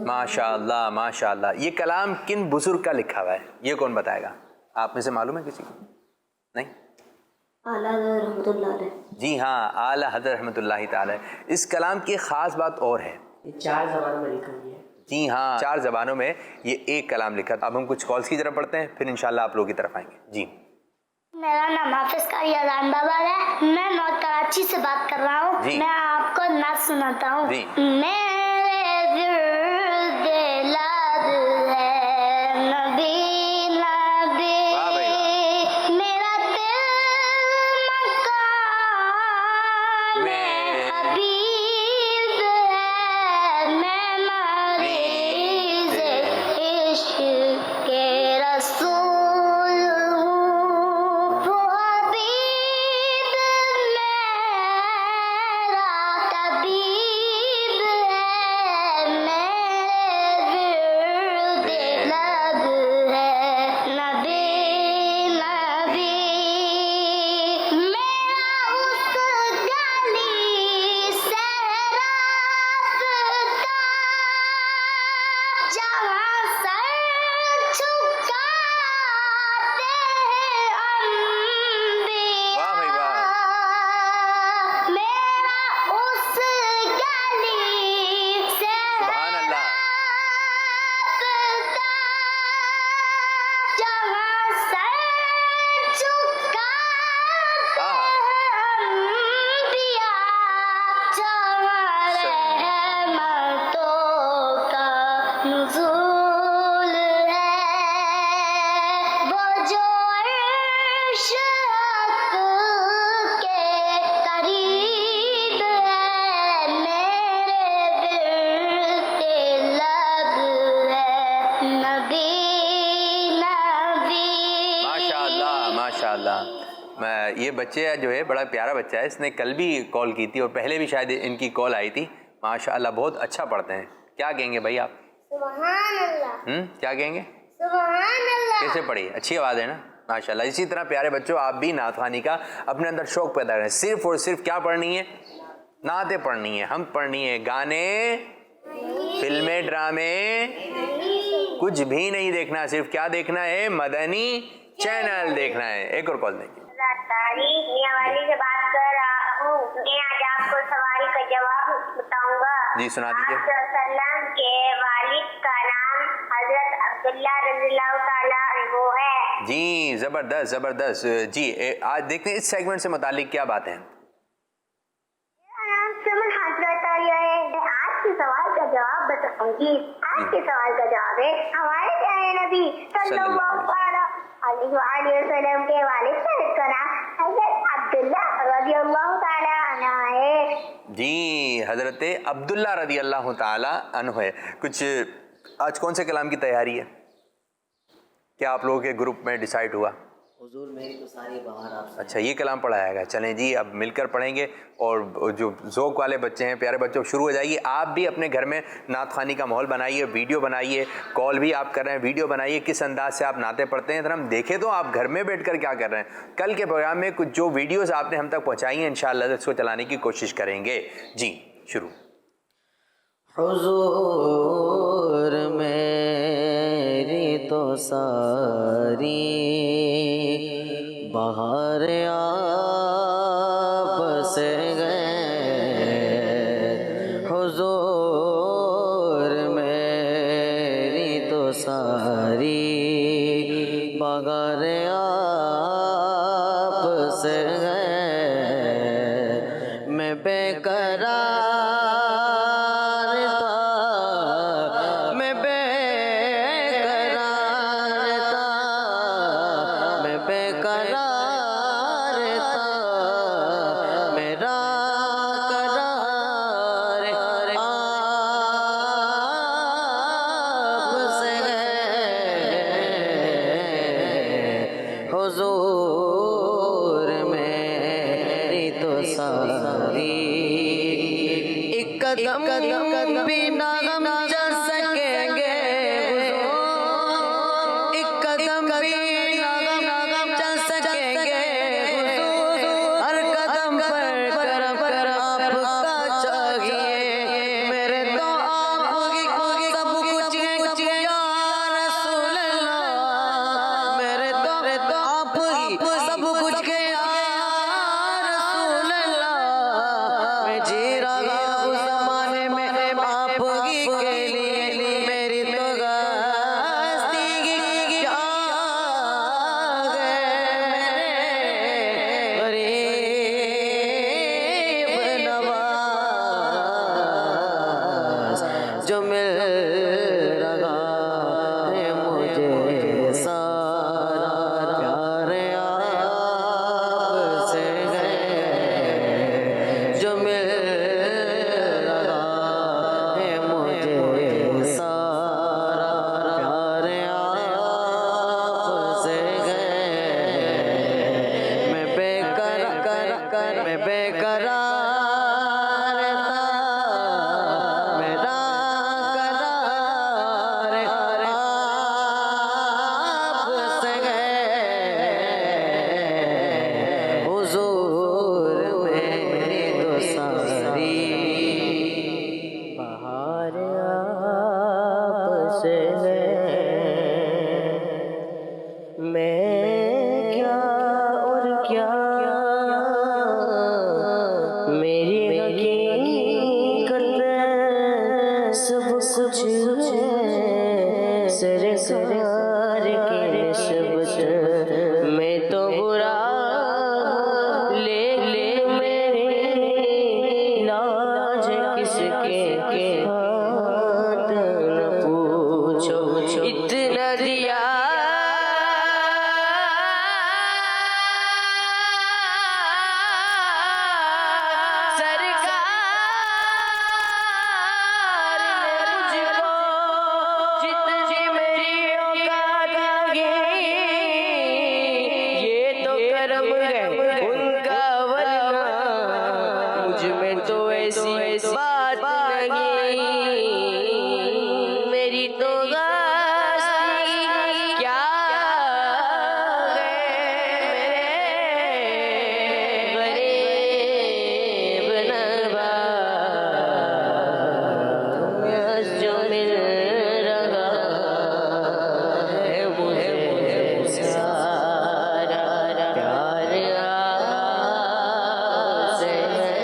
ماشاءاللہ ماشاءاللہ. یہ کلام کن بزرگ کا لکھا ہوا ہے؟ یہ کون بتائے گا؟ آپ میں سے معلوم ہے کسی کو؟ نہیں؟ اعلیٰ حضرت رحمۃ اللہ علیہ. جی ہاں، اعلیٰ حضرت رحمۃ اللہ تعالی. اس کلام کی خاص بات اور ہے، یہ 4 زبانوں میں لکھا گیا ہے. جی ہاں، 4 زبانوں میں یہ ایک کلام لکھا. اب ہم کچھ کالز کی طرف پڑھتے ہیں، پھر انشاءاللہ آپ لوگوں کی طرف آئیں گے. جی. میرا نام حافظ قاری اذان بابا ہے. میں نارتھ کراچی سے بات کر رہا ہوں. جی. میں آپ کو نعت سناتا ہوں. جی. میرے ورد لب ہے نبی نبی، واہ بھائی واہ. میرا دل مقام حبیب ہے، میں مریض عشق کے رسول ہوں. وہ حبیب میرا طبیب ہے، میرے ورد لب ہے نبی نبی. میرا اس گلی سے رابطہ جہاں سر جھکاتے ہیں انبیاء. واہ بھائی واہ. میرا اس گلی سے سبحان اللہ. رابطہ جہاں سر جھکاتے آہا. ہیں انبیاء، جہاں رحمتوں کا نزول ہے، وہ جو عرش حق کے قریب ہے، میرے ورد لب ہے نبی نبی. ماشاءاللہ ماشاءاللہ. یہ بچے جو ہے بڑا پیارا بچہ ہے، اس نے کل بھی کال کی تھی اور پہلے بھی شاید ان کی کال آئی تھی. ماشاءاللہ بہت اچھا پڑھتے ہیں. کیا کہیں گے بھائی آپ؟ سبحان اللہ کیا کہیں گے؟ سبحان اللہ. کیسے پڑھی؟ اچھی آواز ہے نا ماشاءاللہ. اسی طرح پیارے بچوں آپ بھی نعت خوانی کا اپنے اندر شوق پیدا کریں. صرف اور صرف کیا پڑھنی ہے؟ نعتیں پڑھنی ہے. ہم پڑھنی ہے گانے، فلمیں، ڈرامے کچھ بھی نہیں دیکھنا. صرف کیا دیکھنا ہے؟ مدنی چینل دیکھنا ہے. ایک اور کال دیکھیے. تاریخ میاں والی سے بات کر رہا ہوں. میں آج آپ کو سوال کا جواب بتاؤں گا. جی سنا دیجیے. آپ صلی اللہ علیہ وسلم کے والد کا نام حضرت عبداللہ رضی اللہ تعالیٰ عنہ ہے. جی زبردست زبردست. جی آج دیکھتے ہیں اس سیگمنٹ سے متعلق کیا باتیں ہیں. میرا نام سمن حضرت عالیہ ہے. میں آج کے سوال کا جواب بتاؤں گی. آج کے سوال کا جواب ہے ہمارے پیارے نبی صلی اللہ علیہ وسلم کے والد صاحب کا نام حضرت عبداللہ رضی اللہ تعالیٰ عنہ ہے. جی حضرت عبداللہ رضی اللہ تعالی عنہ ہے. کچھ آج کون سے کلام کی تیاری ہے؟ کیا آپ لوگوں کے گروپ میں ڈیسائیڈ ہوا؟ حضور میری تو ساری بہار آپ سے. اچھا یہ کلام پڑھایا گیا. چلیں جی اب مل کر پڑھیں گے. اور جو ذوق والے بچے ہیں پیارے بچوں شروع ہو جائیے. آپ بھی اپنے گھر میں نعت خوانی کا ماحول بنائیے، ویڈیو بنائیے. کال بھی آپ کر رہے ہیں، ویڈیو بنائیے کس انداز سے آپ نعتیں پڑھتے ہیں. ذرا ہم دیکھیں تو آپ گھر میں بیٹھ کر کیا کر رہے ہیں. کل کے پروگرام میں کچھ جو ویڈیوز آپ نے ہم تک پہنچائی ہیں انشاءاللہ اس کو چلانے کی کوشش کریں گے. جی شروع. حضور میں ساری بہار آپ سے گئے حضور میری تو ساری بہار آپ سے گئے میں بے قرار تھا میں بے قرار تھا میں بے قرار تھا میرا قرار آپ سے ہے حضور میری تو ساری ایک قدم بھی نہ چل سکیں گے حضور ایک قدم بھی نہ چل سکیں گے حضور ہر قدم پر کرم آپ کا چاہیے میرے تو آپ کی سب کچھ ہے یا رسول اللہ میرے تو آپ کی سب کچھ ہے یا رسول اللہ میں جی رہا ہوں زمانے میں آپ کی کے لیے میری تو غستی کیا گئے غریب نواز جو مل رہا ہے مجھے سارا پیار آپ سے ہے جو مل رہا ہے مجھے سارا پیار آپ سے ہے میں بے قرار تھا میرا قرار آپ سے ہے حضور میری تو ساری بہار آپ سے ہے میں کیا اور کیا میری حقیقت سب کچھ ہے سرکار کی نسبت میں تو برا لے میری لاج کس کے ہاتھ نہ پوچھو اتنا دیا سرکار نے مجھ کو جتنی میری اوقات لگی یہ تو کرم ہے ان کا ورنہ مجھ میں تو ایسی بات نہیں میری تو غستی کیا گئے میرے غریب نواز جو مل رہا ہے مجھے سارا پیار آپ سے ہے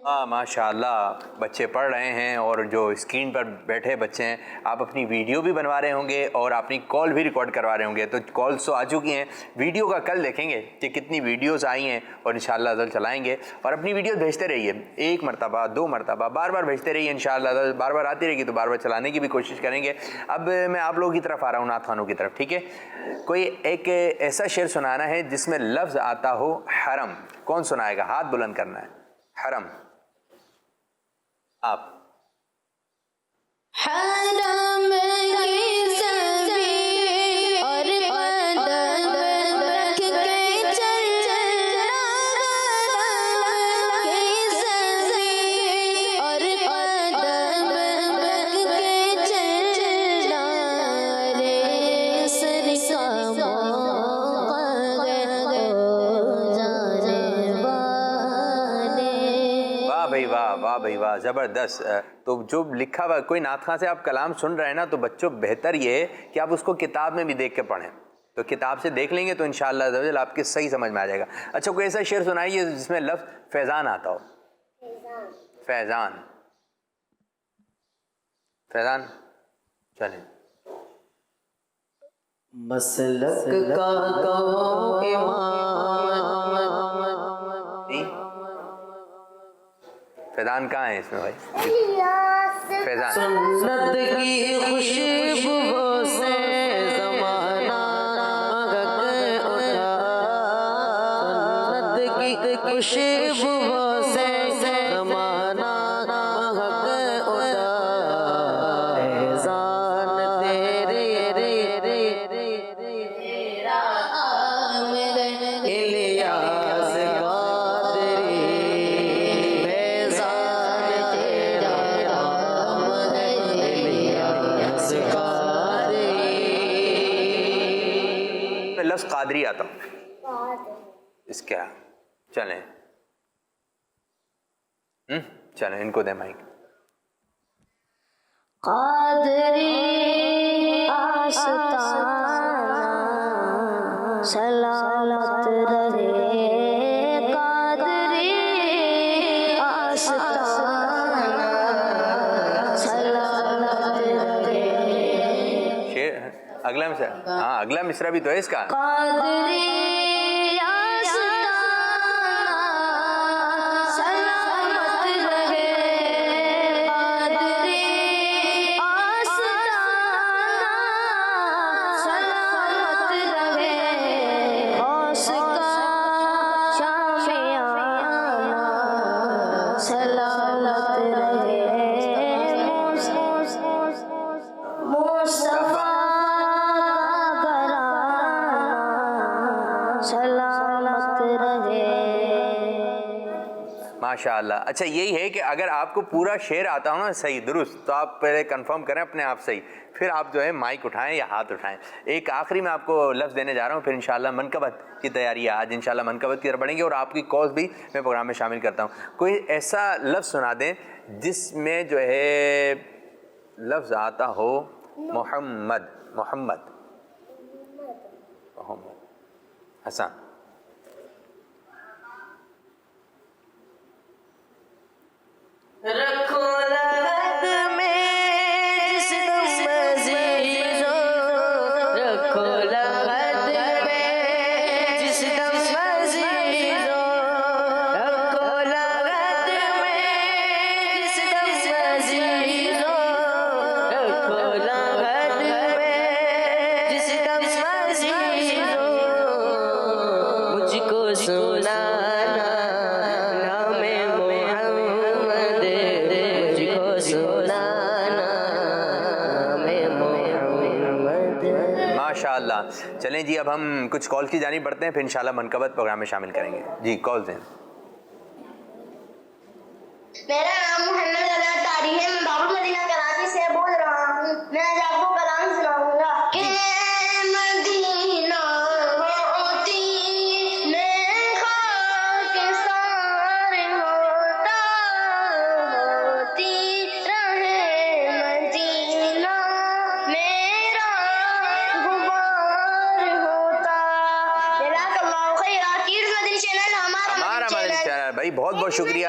ماشاء اللہ بچے پڑھ رہے ہیں اور جو اسکرین پر بیٹھے بچے ہیں آپ اپنی ویڈیو بھی بنوا رہے ہوں گے اور اپنی کال بھی ریکارڈ کروا رہے ہوں گے. تو کالس تو آ چکی ہیں, ویڈیو کا کل دیکھیں گے کہ کتنی ویڈیوز آئی ہیں اور انشاءاللہ جلد چلائیں گے. اور اپنی ویڈیوز بھیجتے رہیے, 1 مرتبہ 2 مرتبہ بار بار بھیجتے رہیے. انشاءاللہ بار بار آتی رہے گی تو بار بار چلانے کی بھی کوشش کریں گے. اب میں آپ لوگوں کی طرف آ رہا ہوں, نعت خوانوں کی طرف. ٹھیک ہے, کوئی ایک ایسا شعر سنانا ہے جس میں لفظ آتا ہو حرم. کون سنائے گا؟ ہاتھ بلند کرنا ہے. حرم آپ. حرم کی زمین اور قدم رکھ کے چلنا, حرم کی زمین اور قدم رکھ کے چلنا, رے سر کا موقع ہے او جانے والے. واہ بھائی واہ, واہ بھائی واہ, زبردست. تو جو لکھا ہوا کوئی نعت خواں سے آپ کلام سن رہے ہیں نا, تو بچوں بہتر یہ ہے کہ آپ اس کو کتاب میں بھی دیکھ کے پڑھیں. تو کتاب سے دیکھ لیں گے تو انشاءاللہ آپ کے صحیح سمجھ میں آ جائے گا. اچھا کوئی ایسا شعر سنائیے جس میں لفظ فیضان آتا ہو. فیضان, فیضان چلیں. مسلک کا کہو امام, فیضان کہاں ہے اس میں بھائی؟ فیضان سنت کی خوشبو سے زمانہ مہک اٹھا, سنت کی خوشبو سے زمانہ مہک اٹھا, فیضان تیرا عامر الیاس قادری, لفظ قادری آتا ہوں اس کیا. چلیں چلیں ان کو دیں مائک. قادری آستانہ سلامت رہے, قادری آستانہ سلامت رہے. شعر اگلا مصرع, ہاں اگلا مصرع بھی تو ہے اس کا. قادری آستانہ سلامت رہے, قادری آستانہ سلامت رہے, غوث کا شامیانہ سلامت رہے, مصطفیٰ سلامت رہے. ماشاءاللہ. اچھا یہی ہے کہ اگر آپ کو پورا شعر آتا ہو نا صحیح درست, تو آپ پہلے کنفرم کریں اپنے آپ صحیح, پھر آپ جو ہے مائک اٹھائیں یا ہاتھ اٹھائیں. ایک آخری میں آپ کو لفظ دینے جا رہا ہوں, پھر انشاءاللہ منقبت کی تیاری ہے. آج انشاءاللہ منقبت کی طرف بڑھیں گے اور آپ کی کالز بھی میں پروگرام میں شامل کرتا ہوں. کوئی ایسا لفظ سنا دیں جس میں جو ہے لفظ آتا ہو محمد. محمد محمد حسن. رکھو لغت میں جس دم عزیزو, رکھو لغت میں جس دم عزیزو, رکھو لغت میں جس دم عزیزو, رکھو لغت میں جس دم عزیزو, مجھ کو سنانا نام محمد, مجھ کو سنانا نام محمد. ماشاءاللہ. چلیں جی اب ہم کچھ کال کی جانب بڑھتے ہیں, پھر انشاءاللہ منقبت پروگرام میں شامل کریں گے. جی کال دیں. میرا نام محمد علی اطاری ہے, میں باب المدینہ کراچی سے بول رہا ہوں. میں آج آپ کو کلام سناؤں گا. کہ مدینہ ہوتی میں خاک سار ہوتا, ہوتی رہے مدینہ میرا غبار ہوتا. جزاک اللہ خیر. کیڈز مدنی چینل ہمارا مدنی چینل بھائی, بہت بہت شکریہ.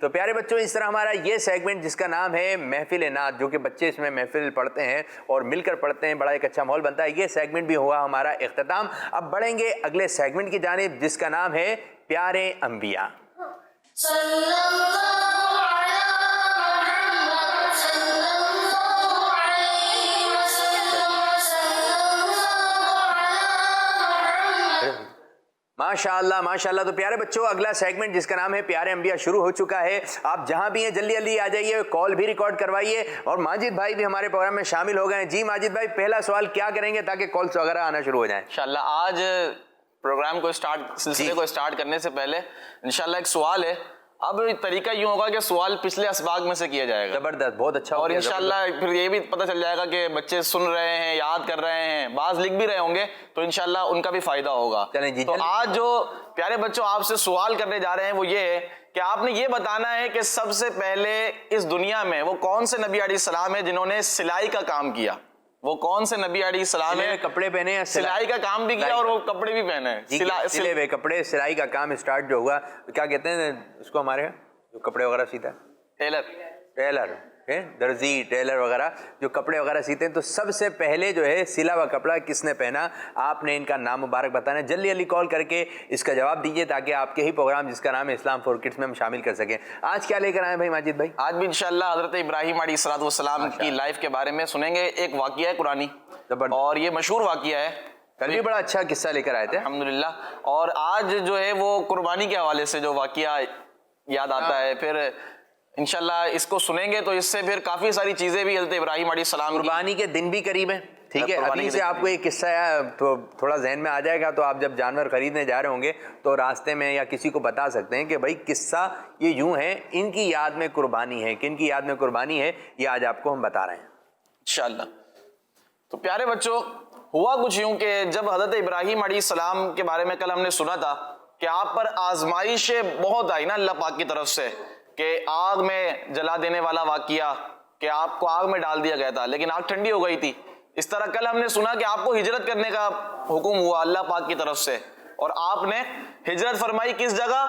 تو پیارے بچوں، اس طرح ہمارا یہ سیگمنٹ جس کا نام ہے محفل نعت، جو کہ بچے اس میں محفل پڑھتے ہیں اور مل کر پڑھتے ہیں، بڑا ایک اچھا ماحول بنتا ہے، یہ سیگمنٹ بھی ہوا ہمارا اختتام. اب بڑھیں گے اگلے سیگمنٹ کی جانب جس کا نام ہے پیارے انبیاء. ماشاءاللہ ماشاءاللہ. تو پیارے بچوں، اگلا سیگمنٹ جس کا نام ہے پیارے انبیاء شروع ہو چکا ہے. آپ جہاں بھی ہیں جلدی جلدی آ جائیے، کال بھی ریکارڈ کروائیے. اور ماجد بھائی بھی ہمارے پروگرام میں شامل ہو گئے ہیں. جی ماجد بھائی، پہلا سوال کیا کریں گے تاکہ کالس وغیرہ آنا شروع ہو جائیں؟ انشاءاللہ آج پروگرام کو سلسلے کو اسٹارٹ کرنے سے پہلے انشاءاللہ ایک سوال ہے. اب طریقہ یوں ہوگا کہ سوال پچھلے اسباق میں سے کیا جائے گا. زبردست، بہت اچھا. اور انشاءاللہ پھر یہ بھی پتہ چل جائے گا کہ بچے سن رہے ہیں، یاد کر رہے ہیں، بعض لکھ بھی رہے ہوں گے، تو انشاءاللہ ان کا بھی فائدہ ہوگا. تو آج جو پیارے بچوں آپ سے سوال کرنے جا رہے ہیں وہ یہ ہے کہ آپ نے یہ بتانا ہے کہ سب سے پہلے اس دنیا میں وہ کون سے نبی علیہ السلام ہیں جنہوں نے سلائی کا کام کیا. وہ کون سے نبی علیہ السلام ہیں کپڑے پہنے ہیں، سلائی کا کام بھی کیا اور وہ کپڑے بھی پہنے ہیں، سلے ہوئے کپڑے، سلائی کا کام اسٹارٹ جو ہوا، کیا کہتے ہیں اس کو ہمارے یہاں جو کپڑے وغیرہ سیتا ہے؟ ٹیلر، درزی، ٹیلر وغیرہ جو کپڑے وغیرہ سیتے ہیں. تو سب سے پہلے جو ہے سلا ہوا کپڑا کس نے پہنا؟ آپ نے ان کا نام مبارک بتانا ہے. جلدی جلدی کال کر کے اس کا جواب دیجیے تاکہ آپ کے ہی پروگرام جس کا نام ہے اسلام فور کڈس میں ہم شامل کر سکیں. آج کیا لے کر آئے بھائی ماجد بھائی؟ آج بھی انشاءاللہ حضرت ابراہیم علیہ السلام کی لائف کے بارے میں سنیں گے. ایک واقعہ ہے قرآنی اور یہ مشہور واقعہ ہے. کل بھی بڑا اچھا قصہ لے کر آئے تھے الحمدللہ. اور آج جو ہے وہ قربانی کے حوالے سے جو واقعہ یاد آتا ہے، پھر انشاءاللہ اس کو سنیں گے تو اس سے پھر کافی ساری چیزیں بھی حضرت ابراہیم علیہ السلام قربانی کے دن بھی قریب ہیں. ٹھیک ہے، ابھی سے آپ کو ایک قصہ تو تھوڑا ذہن میں آ جائے گا. تو آپ جب جانور خریدنے جا رہے ہوں گے تو راستے میں یا کسی کو بتا سکتے ہیں کہ بھائی قصہ یہ یوں ہے، ان کی یاد میں قربانی ہے. کن کی یاد میں قربانی ہے یہ آج آپ کو ہم بتا رہے ہیں انشاءاللہ. تو پیارے بچوں، ہوا کچھ یوں کہ جب حضرت ابراہیم علیہ السلام کے بارے میں کل ہم نے سنا تھا کہ آپ پر آزمائشیں بہت آئی نا اللہ پاک کی طرف سے، کہ آگ میں جلا دینے والا واقعہ کہ آپ کو آگ میں ڈال دیا گیا تھا لیکن آگ ٹھنڈی ہو گئی تھی. اس طرح کل ہم نے سنا کہ آپ کو ہجرت کرنے کا حکم ہوا اللہ پاک کی طرف سے، اور آپ نے ہجرت فرمائی. کس جگہ؟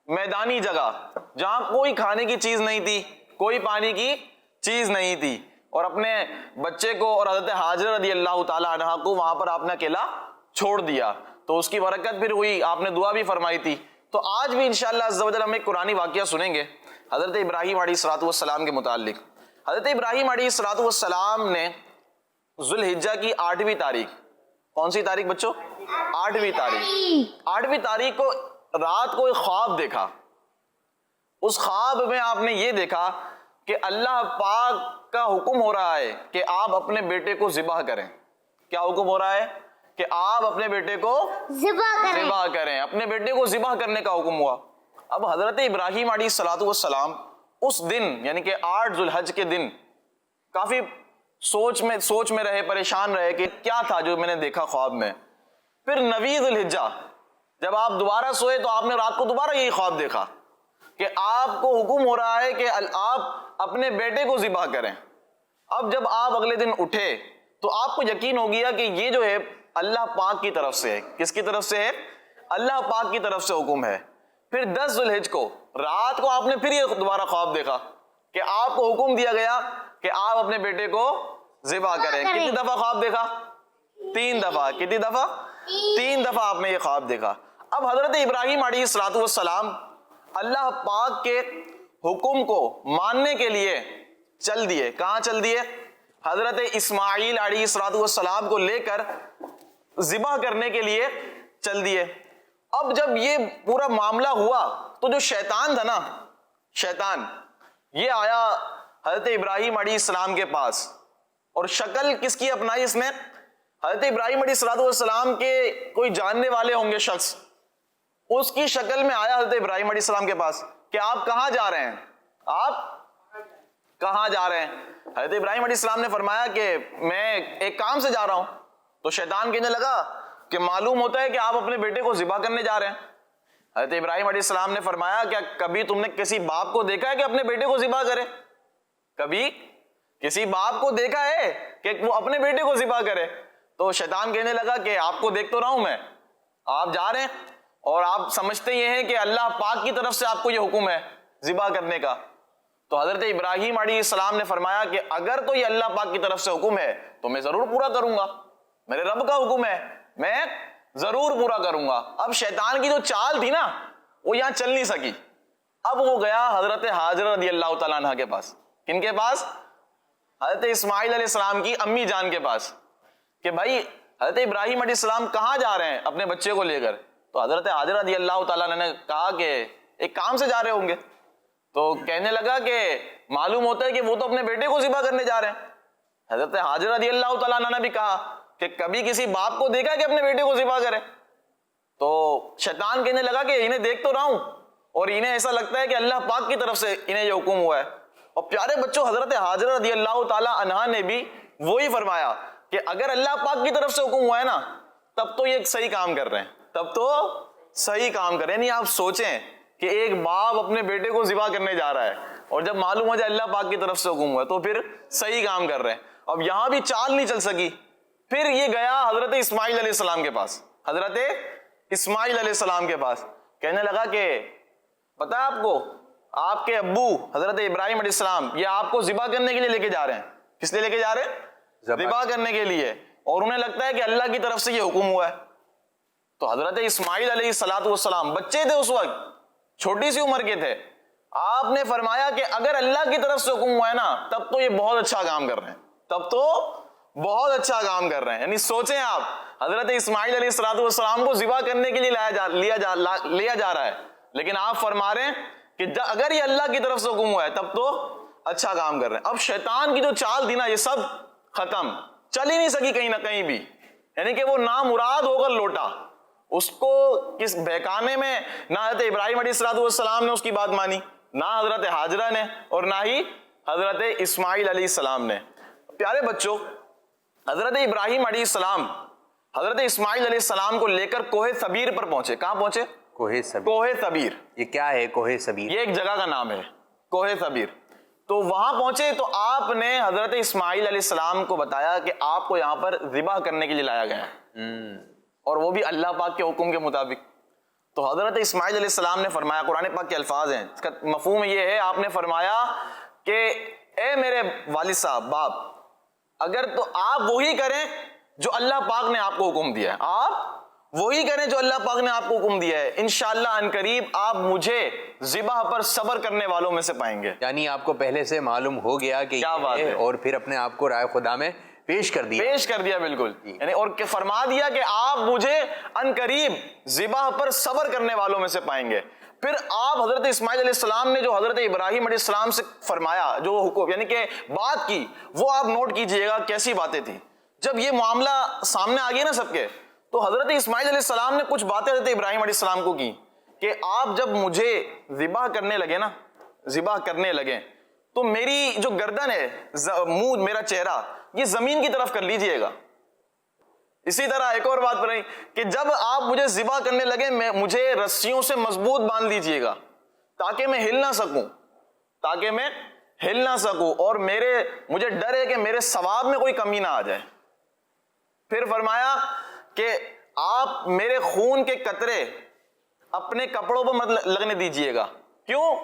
میدانی جگہ جہاں کوئی کھانے کی چیز نہیں تھی، کوئی پانی کی چیز نہیں تھی، اور اپنے بچے کو اور حضرت ہاجر رضی اللہ تعالی عنہا کو وہاں پر آپ نے اکیلا چھوڑ دیا. تو اس کی برکت پھر ہوئی، آپ نے دعا بھی فرمائی تھی. تو آج بھی انشاءاللہ عز و جل ہم ایک قرآنی واقعہ سنیں گے حضرت ابراہیم علیہ السلام کے متعلق. حضرت ابراہیم علیہ السلام نے ذوالحجہ کی 8ویں تاریخ، کون سی تاریخ بچوں؟ 8ویں تاریخ کو رات کو ایک خواب دیکھا. اس خواب میں آپ نے یہ دیکھا کہ اللہ پاک کا حکم ہو رہا ہے کہ آپ اپنے بیٹے کو ذبح کریں. کیا حکم ہو رہا ہے؟ کہ آپ اپنے بیٹے کو ذبح کریں. اپنے بیٹے کو ذبح کرنے کا حکم ہوا. اب حضرت ابراہیم علیہ السلام اس دن یعنی کہ 8 ذوالحج کے دن کافی سوچ میں رہے، پریشان رہے کہ کیا تھا جو میں نے دیکھا خواب میں. پھر 9 ذوالحجہ جب آپ دوبارہ سوئے تو آپ نے رات کو دوبارہ یہی خواب دیکھا کہ آپ کو حکم ہو رہا ہے کہ آپ اپنے بیٹے کو ذبح کریں. اب جب آپ اگلے دن اٹھے تو آپ کو یقین ہو گیا کہ یہ جو ہے اللہ پاک کی طرف سے ہے. کس کی طرف سے ہے؟ اللہ پاک کی طرف سے حکم ہے. پھر 10 ذوالحج کو رات کو آپ نے پھر یہ دوبارہ خواب دیکھا کہ آپ کو حکم دیا گیا کہ آپ اپنے بیٹے کو ذبح کریں. کتنی دفعہ خواب دیکھا؟ 3 دفعہ. کتنی دفعہ؟ 3 دفعہ آپ نے یہ خواب دیکھا. اب حضرت ابراہیم علیہ السلام اللہ پاک کے حکم کو ماننے کے لیے چل دیے. کہاں چل دیے؟ حضرت اسماعیل علیہ السلام کو لے کر ذبح کرنے کے لیے چل دیے. اب جب یہ پورا معاملہ ہوا تو جو شیطان تھا نا، شیطان یہ آیا حضرت ابراہیم علیہ السلام کے پاس، اور شکل کس کی اپنائی اس نے؟ حضرت ابراہیم علیہ السلام کے کوئی جاننے والے ہوں گے شخص، اس کی شکل میں آیا حضرت ابراہیم علیہ السلام کے پاس کہ آپ کہاں جا رہے ہیں؟ آپ کہاں جا رہے ہیں؟ حضرت ابراہیم علیہ السلام نے فرمایا کہ میں ایک کام سے جا رہا ہوں. تو شیطان کہنے لگا کہ معلوم ہوتا ہے کہ آپ اپنے بیٹے کو ذبح کرنے جا رہے ہیں. حضرت ابراہیم علیہ السلام نے فرمایا کیا کبھی تم نے کسی باپ کو دیکھا ہے کہ اپنے بیٹے کو ذبح کرے؟ کبھی کسی باپ کو دیکھا ہے کہ وہ اپنے بیٹے کو ذبح کرے؟ تو شیطان کہنے لگا کہ آپ کو دیکھ تو رہا ہوں میں، آپ جا رہے ہیں. اور آپ سمجھتے یہ ہیں کہ اللہ پاک کی طرف سے آپ کو یہ حکم ہے ذبح کرنے کا. تو حضرت ابراہیم علیہ السلام نے فرمایا کہ اگر تو یہ اللہ پاک کی طرف سے حکم ہے تو میں ضرور پورا کروں گا, میرے رب کا حکم ہے, میں ضرور پورا کروں گا. اب شیطان کی جو چال تھی نا وہ یہاں چل نہیں سکی. اب وہ گیا حضرت ہاجرہ رضی اللہ تعالیٰ عنہ کے پاس. کن کے پاس؟ حضرت اسماعیل علیہ السلام کی امی جان کے پاس, کہ بھائی حضرت ابراہیم علیہ السلام کہاں جا رہے ہیں اپنے بچے کو لے کر؟ تو حضرت ہاجرہ رضی اللہ تعالیٰ عنہ نے کہا کہ ایک کام سے جا رہے ہوں گے. تو کہنے لگا کہ معلوم ہوتا ہے کہ وہ تو اپنے بیٹے کو ذبح کرنے جا رہے ہیں. حضرت ہاجرہ رضی اللہ تعالیٰ عنہ نے بھی کہا کہ کبھی کسی باپ کو دیکھا کہ اپنے بیٹے کو ذبح کرے؟ تو شیطان کہنے لگا کہ انہیں دیکھ تو رہا ہوں اور انہیں ایسا لگتا ہے کہ اللہ پاک کی طرف سے انہیں یہ حکم ہوا ہے. اور پیارے بچوں, حضرت ہاجرہ رضی اللہ تعالیٰ عنہا نے بھی وہی فرمایا کہ اگر اللہ پاک کی طرف سے حکم ہوا ہے نا تب تو یہ صحیح کام کر رہے ہیں, تب تو صحیح کام کر رہے ہیں. یعنی آپ سوچیں کہ ایک باپ اپنے بیٹے کو ذبح کرنے جا رہا ہے اور جب معلوم ہو جائے اللہ پاک کی طرف سے حکم ہوا ہے تو پھر صحیح کام کر رہے ہیں. اب یہاں بھی چال نہیں چل سکی. پھر یہ گیا حضرت اسماعیل علیہ السلام کے پاس, حضرت اسماعیل علیہ السلام کے پاس. کہنے لگا کہ پتہ ہے آپ کو, آپ کے ابو حضرت ابراہیم علیہ السلام یہ آپ کو ذبح کرنے کے لیے لے کے جا رہے ہیں. کس لیے لے کے جا رہے ہیں؟ ذبح کرنے کے لیے. اور انہیں لگتا ہے کہ اللہ کی طرف سے یہ حکم ہوا ہے. تو حضرت اسماعیل علیہ السلام بچے تھے اس وقت, چھوٹی سی عمر کے تھے. آپ نے فرمایا کہ اگر اللہ کی طرف سے حکم ہوا ہے نا تب تو یہ بہت اچھا کام کر رہے ہیں, تب تو بہت اچھا کام کر رہے ہیں. یعنی سوچیں آپ, حضرت اسماعیل علیہ السلام کو ذبح کرنے کے لیے لیا جا رہا ہے, لیکن آپ فرما رہے ہیں کہ اگر یہ اللہ کی طرف سے حکم ہوا ہے تب تو اچھا کام کر رہے ہیں. اب شیطان کی جو چال تھی نا یہ سب ختم, چل ہی نہیں سکی کہیں نہ کہیں بھی. یعنی کہ وہ نامراد ہو کر لوٹا. اس کو کس بہکانے میں نہ حضرت ابراہیم علیہ السلام نے اس کی بات مانی, نہ حضرت ہاجرہ نے, اور نہ ہی حضرت اسماعیل علیہ السلام نے. پیارے بچوں, حضرت ابراہیم علیہ السلام حضرت اسماعیل علیہ السلام کو لے کر کوہ صبیر پر پہنچے. کہاں پہنچے؟ کوہ صبیر. یہ کیا ہے کوہ صبیر؟ یہ ایک جگہ کا نام ہے کوہ صبیر. تو وہاں پہنچے تو آپ نے حضرت اسماعیل علیہ السلام کو بتایا کہ آپ کو یہاں پر ذبح کرنے کے لیے لایا گیا ہے, اور وہ بھی اللہ پاک کے حکم کے مطابق. تو حضرت اسماعیل علیہ السلام نے فرمایا, قرآن پاک کے الفاظ ہیں, اس کا مفہوم یہ ہے, آپ نے فرمایا کہ اے میرے والد صاحب, باپ, اگر تو آپ وہی کریں جو اللہ پاک نے آپ کو حکم دیا ہے, آپ وہی کریں جو اللہ پاک نے آپ کو حکم دیا ہے, انشاءاللہ ان قریب آپ مجھے ذبح پر صبر کرنے والوں میں سے پائیں گے. یعنی آپ کو پہلے سے معلوم ہو گیا کہ کیا بات ہے, اور پھر اپنے آپ کو رائے خدا میں پیش کر دیا بالکل. یعنی اور فرما دیا کہ آپ مجھے ان قریب ذبح پر صبر کرنے والوں میں سے پائیں گے. پھر آپ حضرت اسماعیل علیہ السلام نے جو حضرت ابراہیم علیہ السلام سے فرمایا, جو حکم یعنی کہ بات کی, وہ آپ نوٹ کیجئے گا کیسی باتیں تھیں. جب یہ معاملہ سامنے آ گیا نا سب کے, تو حضرت اسماعیل علیہ السلام نے کچھ باتیں حضرت ابراہیم علیہ السلام کو کی کہ آپ جب مجھے ذبح کرنے لگے تو میری جو گردن ہے, منہ, میرا چہرہ, یہ زمین کی طرف کر لیجئے گا. اسی طرح ایک اور بات پر کہ جب آپ مجھے ذبح کرنے لگے مجھے رسیوں سے مضبوط باندھ لیجئے گا تاکہ میں ہل نہ سکوں, اور مجھے ڈر ہے کہ میرے ثواب میں کوئی کمی نہ آ جائے. پھر فرمایا کہ آپ میرے خون کے قطرے اپنے کپڑوں پر مت لگنے دیجئے گا. کیوں؟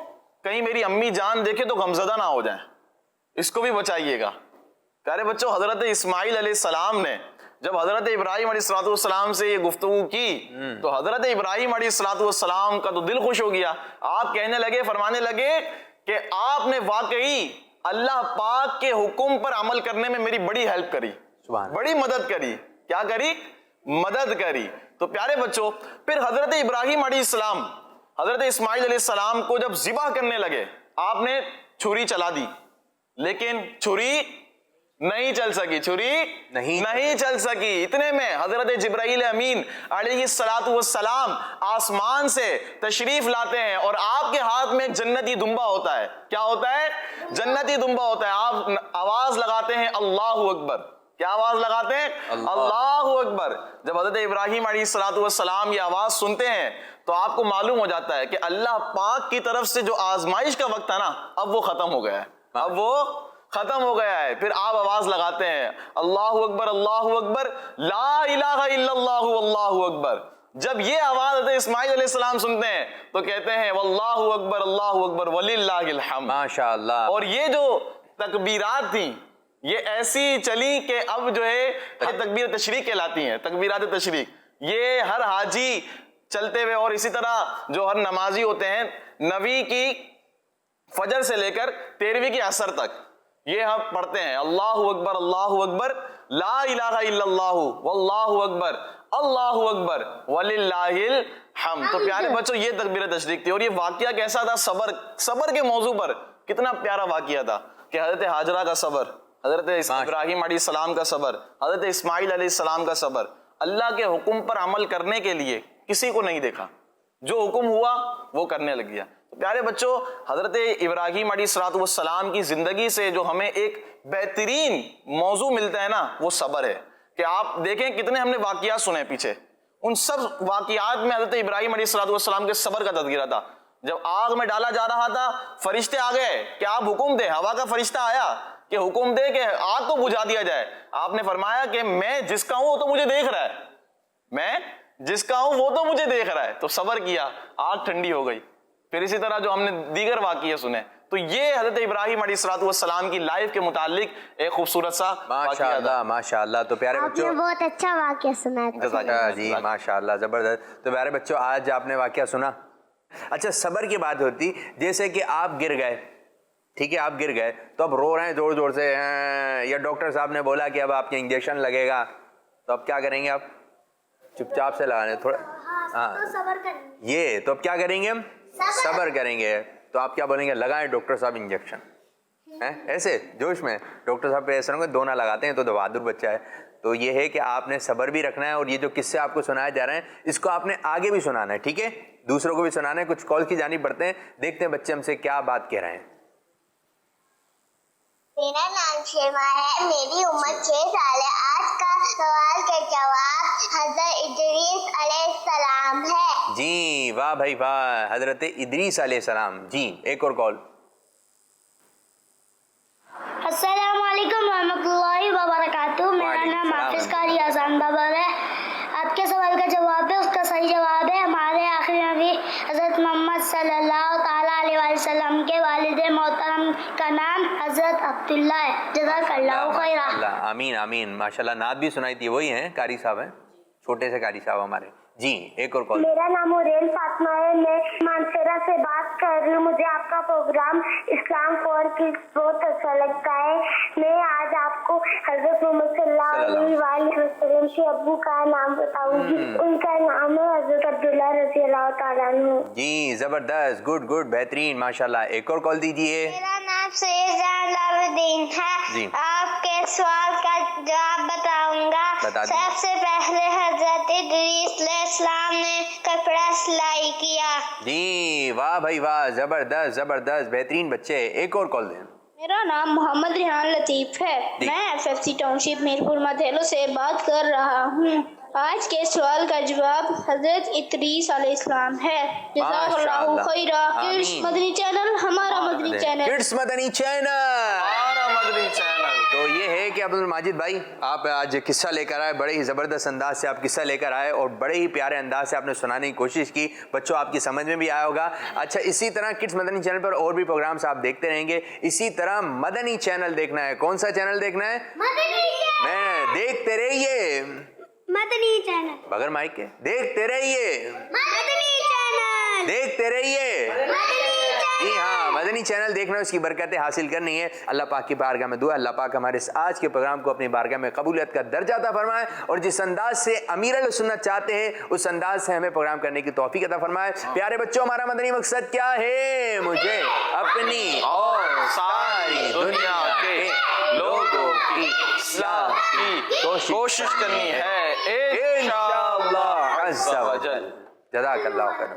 کہیں میری امی جان دیکھے تو غمزدہ نہ ہو جائیں, اس کو بھی بچائیے گا. پیارے بچوں, حضرت اسماعیل علیہ السلام نے جب حضرت ابراہیم علیہ السلام سے یہ گفتگو کی تو حضرت ابراہیم علیہ السلام کا تو دل خوش ہو گیا. آپ فرمانے لگے کہ آپ نے واقعی اللہ پاک کے حکم پر عمل کرنے میں میری بڑی ہیلپ کری, بڑی مدد کری. کیا کری؟ مدد کری. تو پیارے بچوں, پھر حضرت ابراہیم علیہ السلام حضرت اسماعیل علیہ السلام کو جب ذبح کرنے لگے, آپ نے چھری چلا دی, لیکن چھری نہیں چل سکی. اتنے میں حضرت جبرائیل امین علیہ السلام آسمان سے تشریف لاتے ہیں, اور آپ کے ہاتھ میں ایک جنتی دمبا ہوتا ہے. کیا ہوتا ہے؟ جنتی دمبا ہوتا ہے. آپ آواز لگاتے ہیں اللہ اکبر. کیا آواز لگاتے ہیں؟ اللہ اکبر. جب حضرت ابراہیم علیہ السلام یہ آواز سنتے ہیں تو آپ کو معلوم ہو جاتا ہے کہ اللہ پاک کی طرف سے جو آزمائش کا وقت تھا نا, اب وہ ختم ہو گیا ہے. پھر آپ آواز لگاتے ہیں اللہ اکبر, لا الہ الا اللہ واللہ اکبر. جب یہ آواز حضرت اسماعیل علیہ السلام سنتے ہیں تو کہتے ہیں واللہ اکبر اللہ اکبر وللہ الحمد، ماشاءاللہ. اور یہ جو تکبیرات تھیں یہ ایسی چلی کہ اب جو ہے تکبیر تشریق کہلاتی ہیں، تکبیرات تشریق. یہ ہر حاجی چلتے ہوئے اور اسی طرح جو ہر نمازی ہوتے ہیں 9ویں کی فجر سے لے کر 13ویں کی عصر تک یہ ہم پڑھتے ہیں اللہ اکبر لا الہ الا اللہ واللہ اکبر اللہ اکبر وللہ الحمد. تو پیارے بچوں یہ تکبیر تشریق تھی. اور یہ واقعہ کیسا تھا؟ صبر کے موضوع پر کتنا پیارا واقعہ تھا کہ حضرت ہاجرہ کا صبر، حضرت ابراہیم علیہ السلام کا صبر، حضرت اسماعیل علیہ السلام کا صبر. اللہ کے حکم پر عمل کرنے کے لیے کسی کو نہیں دیکھا، جو حکم ہوا وہ کرنے لگ گیا. تو پیارے بچوں حضرت ابراہیم علیہ السلام کی زندگی سے جو ہمیں ایک بہترین موضوع ملتا ہے نا وہ صبر ہے. کہ آپ دیکھیں کتنے ہم نے واقعات سنے پیچھے، ان سب واقعات میں حضرت ابراہیم علیہ السلام کے صبر کا تذکرہ تھا. جب آگ میں ڈالا جا رہا تھا فرشتے آ گئے کہ آپ حکم دیں، ہوا کا فرشتہ آیا کہ حکم دے کہ آگ کو بجھا دیا جائے. آپ نے فرمایا کہ میں جس کا ہوں وہ تو مجھے دیکھ رہا ہے، میں جس کا ہوں وہ تو مجھے دیکھ رہا ہے. تو صبر کیا، آگ ٹھنڈی ہو گئی. پھر اسی طرح جو ہم نے دیگر واقعے سنے تو یہ حضرت ابراہیم علیہ السلام کی لائف کے متعلق ایک خوبصورت سا ماشاءاللہ ماشاءاللہ. تو پیارے بچوں آپ نے بہت اچھا واقعہ سنا. جی ماشاءاللہ زبردست. تو پیارے بچوں آج آپ نے واقعہ سنا. اچھا صبر کی بات ہوتی جیسے کہ آپ گر گئے، ٹھیک ہے آپ گر گئے تو اب رو رہے ہیں زور زور سے، یا ڈاکٹر صاحب نے بولا کہ اب آپ کے انجیکشن لگے گا تو اب کیا کریں گے؟ آپ چپ چاپ سے لگانے تھوڑا، ہاں یہ تو اب کیا کریں گے؟ ہم صبر کریں گے. تو آپ کیا بولیں گے؟ لگائیں ڈاکٹر صاحب انجیکشن. ایسے جوش میں ڈاکٹر صاحب پہ ایسا نہ دو نہ لگاتے ہیں تو بہادر بچہ ہے. تو یہ ہے کہ آپ نے صبر بھی رکھنا ہے اور یہ جو قصے آپ کو سنائے جا رہے ہیں اس کو آپ نے آگے بھی سنانا ہے، ٹھیک ہے؟ دوسروں کو بھی سنانا ہے. کچھ کال کی جانب بڑھتے ہیں، دیکھتے ہیں بچے ہم سے کیا بات کہہ رہے ہیں. میرا نام شیما ہے، میری عمر 6 سال ہے. آج کا سوال کا جواب حضرت ادریس علیہ السلام ہے. جی واہ بھائی واہ، حضرت ادریس علیہ السلام. جی ایک اور کال. السلام علیکم ورحمۃ اللہ وبرکاتہ. میرا نام حافظ قاری اذان بابر ہے. آپ کے سوال کا جواب ہے، اس کا صحیح جواب ہے ہمارے آخری نبی حضرت محمد صلی اللہ تعالیٰ علیہ وسلم کے والد محترم کا نام حضرت عبداللہ ہے. جزاک اللہ خیرا. آمین آمین. ماشاءاللہ نعت بھی سنائی تھی، وہی ہیں قاری صاحب ہیں، چھوٹے سے قاری صاحب ہمارے. جی ایک اور کال. میرا نام عرین فاطمہ ہے، میں مانسیرا سے بات کر رہی ہوں. مجھے آپ کا پروگرام اسلام فور کڈس بہت اچھا لگتا ہے. میں آج آپ کو حضرت محمد صلی اللہ علیہ وسلم کے ابو کا نام بتاؤں گی. ان کا نام ہے حضرت عبداللہ رضی اللہ تعالیٰ عنہ. جی زبردست، گڈ گڈ، بہترین ماشاءاللہ. ایک اور کال دیجیے. میرا نام سید جلال ہے. آپ کے سوال کا جواب بتاؤں گا. سب سے پہلے حضرت ادریس علیہ السلام نے کپڑا سلائی کیا. جی واہ بھائی واہ، زبردست زبردست، بہترین بچے. ایک اور کال دیں. میرا نام محمد ریحان لطیف ہے، میں FFC ٹاؤن شپ میرپور مدھیلو سے بات کر رہا ہوں. آج کے سوال کا جواب حضرت ادریس علیہ السلام ہے. جزاک اللہ خیرا. کڈس مدنی چینل ہمارا مدنی چینل. کڈس مدنی چینل ہمارا مدنی چینل. تو یہ ہے کہ عبد الماجد بھائی آپ آج قصہ لے کر آئے، بڑے ہی زبردست انداز سے آپ قصہ لے کر آئے اور بڑے ہی پیارے انداز سے آپ نے سنانے کی کوشش کی. بچوں آپ کی سمجھ میں بھی آیا ہوگا. اچھا اسی طرح کڈس مدنی چینل پر اور بھی پروگرامز آپ دیکھتے رہیں گے. اسی طرح مدنی چینل دیکھنا ہے. کون سا چینل دیکھنا ہے؟ میں دیکھتے رہیے مدنی چینل. بغیر مائک کے دیکھتے رہیے، مدنی چینل دیکھتے رہیے. جی ہاں مدنی چینل دیکھنا، اس کی برکتیں حاصل کرنی ہے. اللہ پاک کی بارگاہ میں دعا اللہ پاک ہمارے آج کے پروگرام کو اپنی بارگاہ میں قبولیت کا درجہ عطا فرمائے اور جس انداز سے امیر اہل سنت چاہتے ہیں اس انداز سے ہمیں پروگرام کرنے کی توفیق عطا فرمائے. پیارے بچوں ہمارا مدنی مقصد کیا ہے؟ مجھے اپنی اور ساری دنیا کے لوگوں کی اصلاح کی کوشش کرنی ہے انشاءاللہ عز و جل. جزاک اللہ خیر.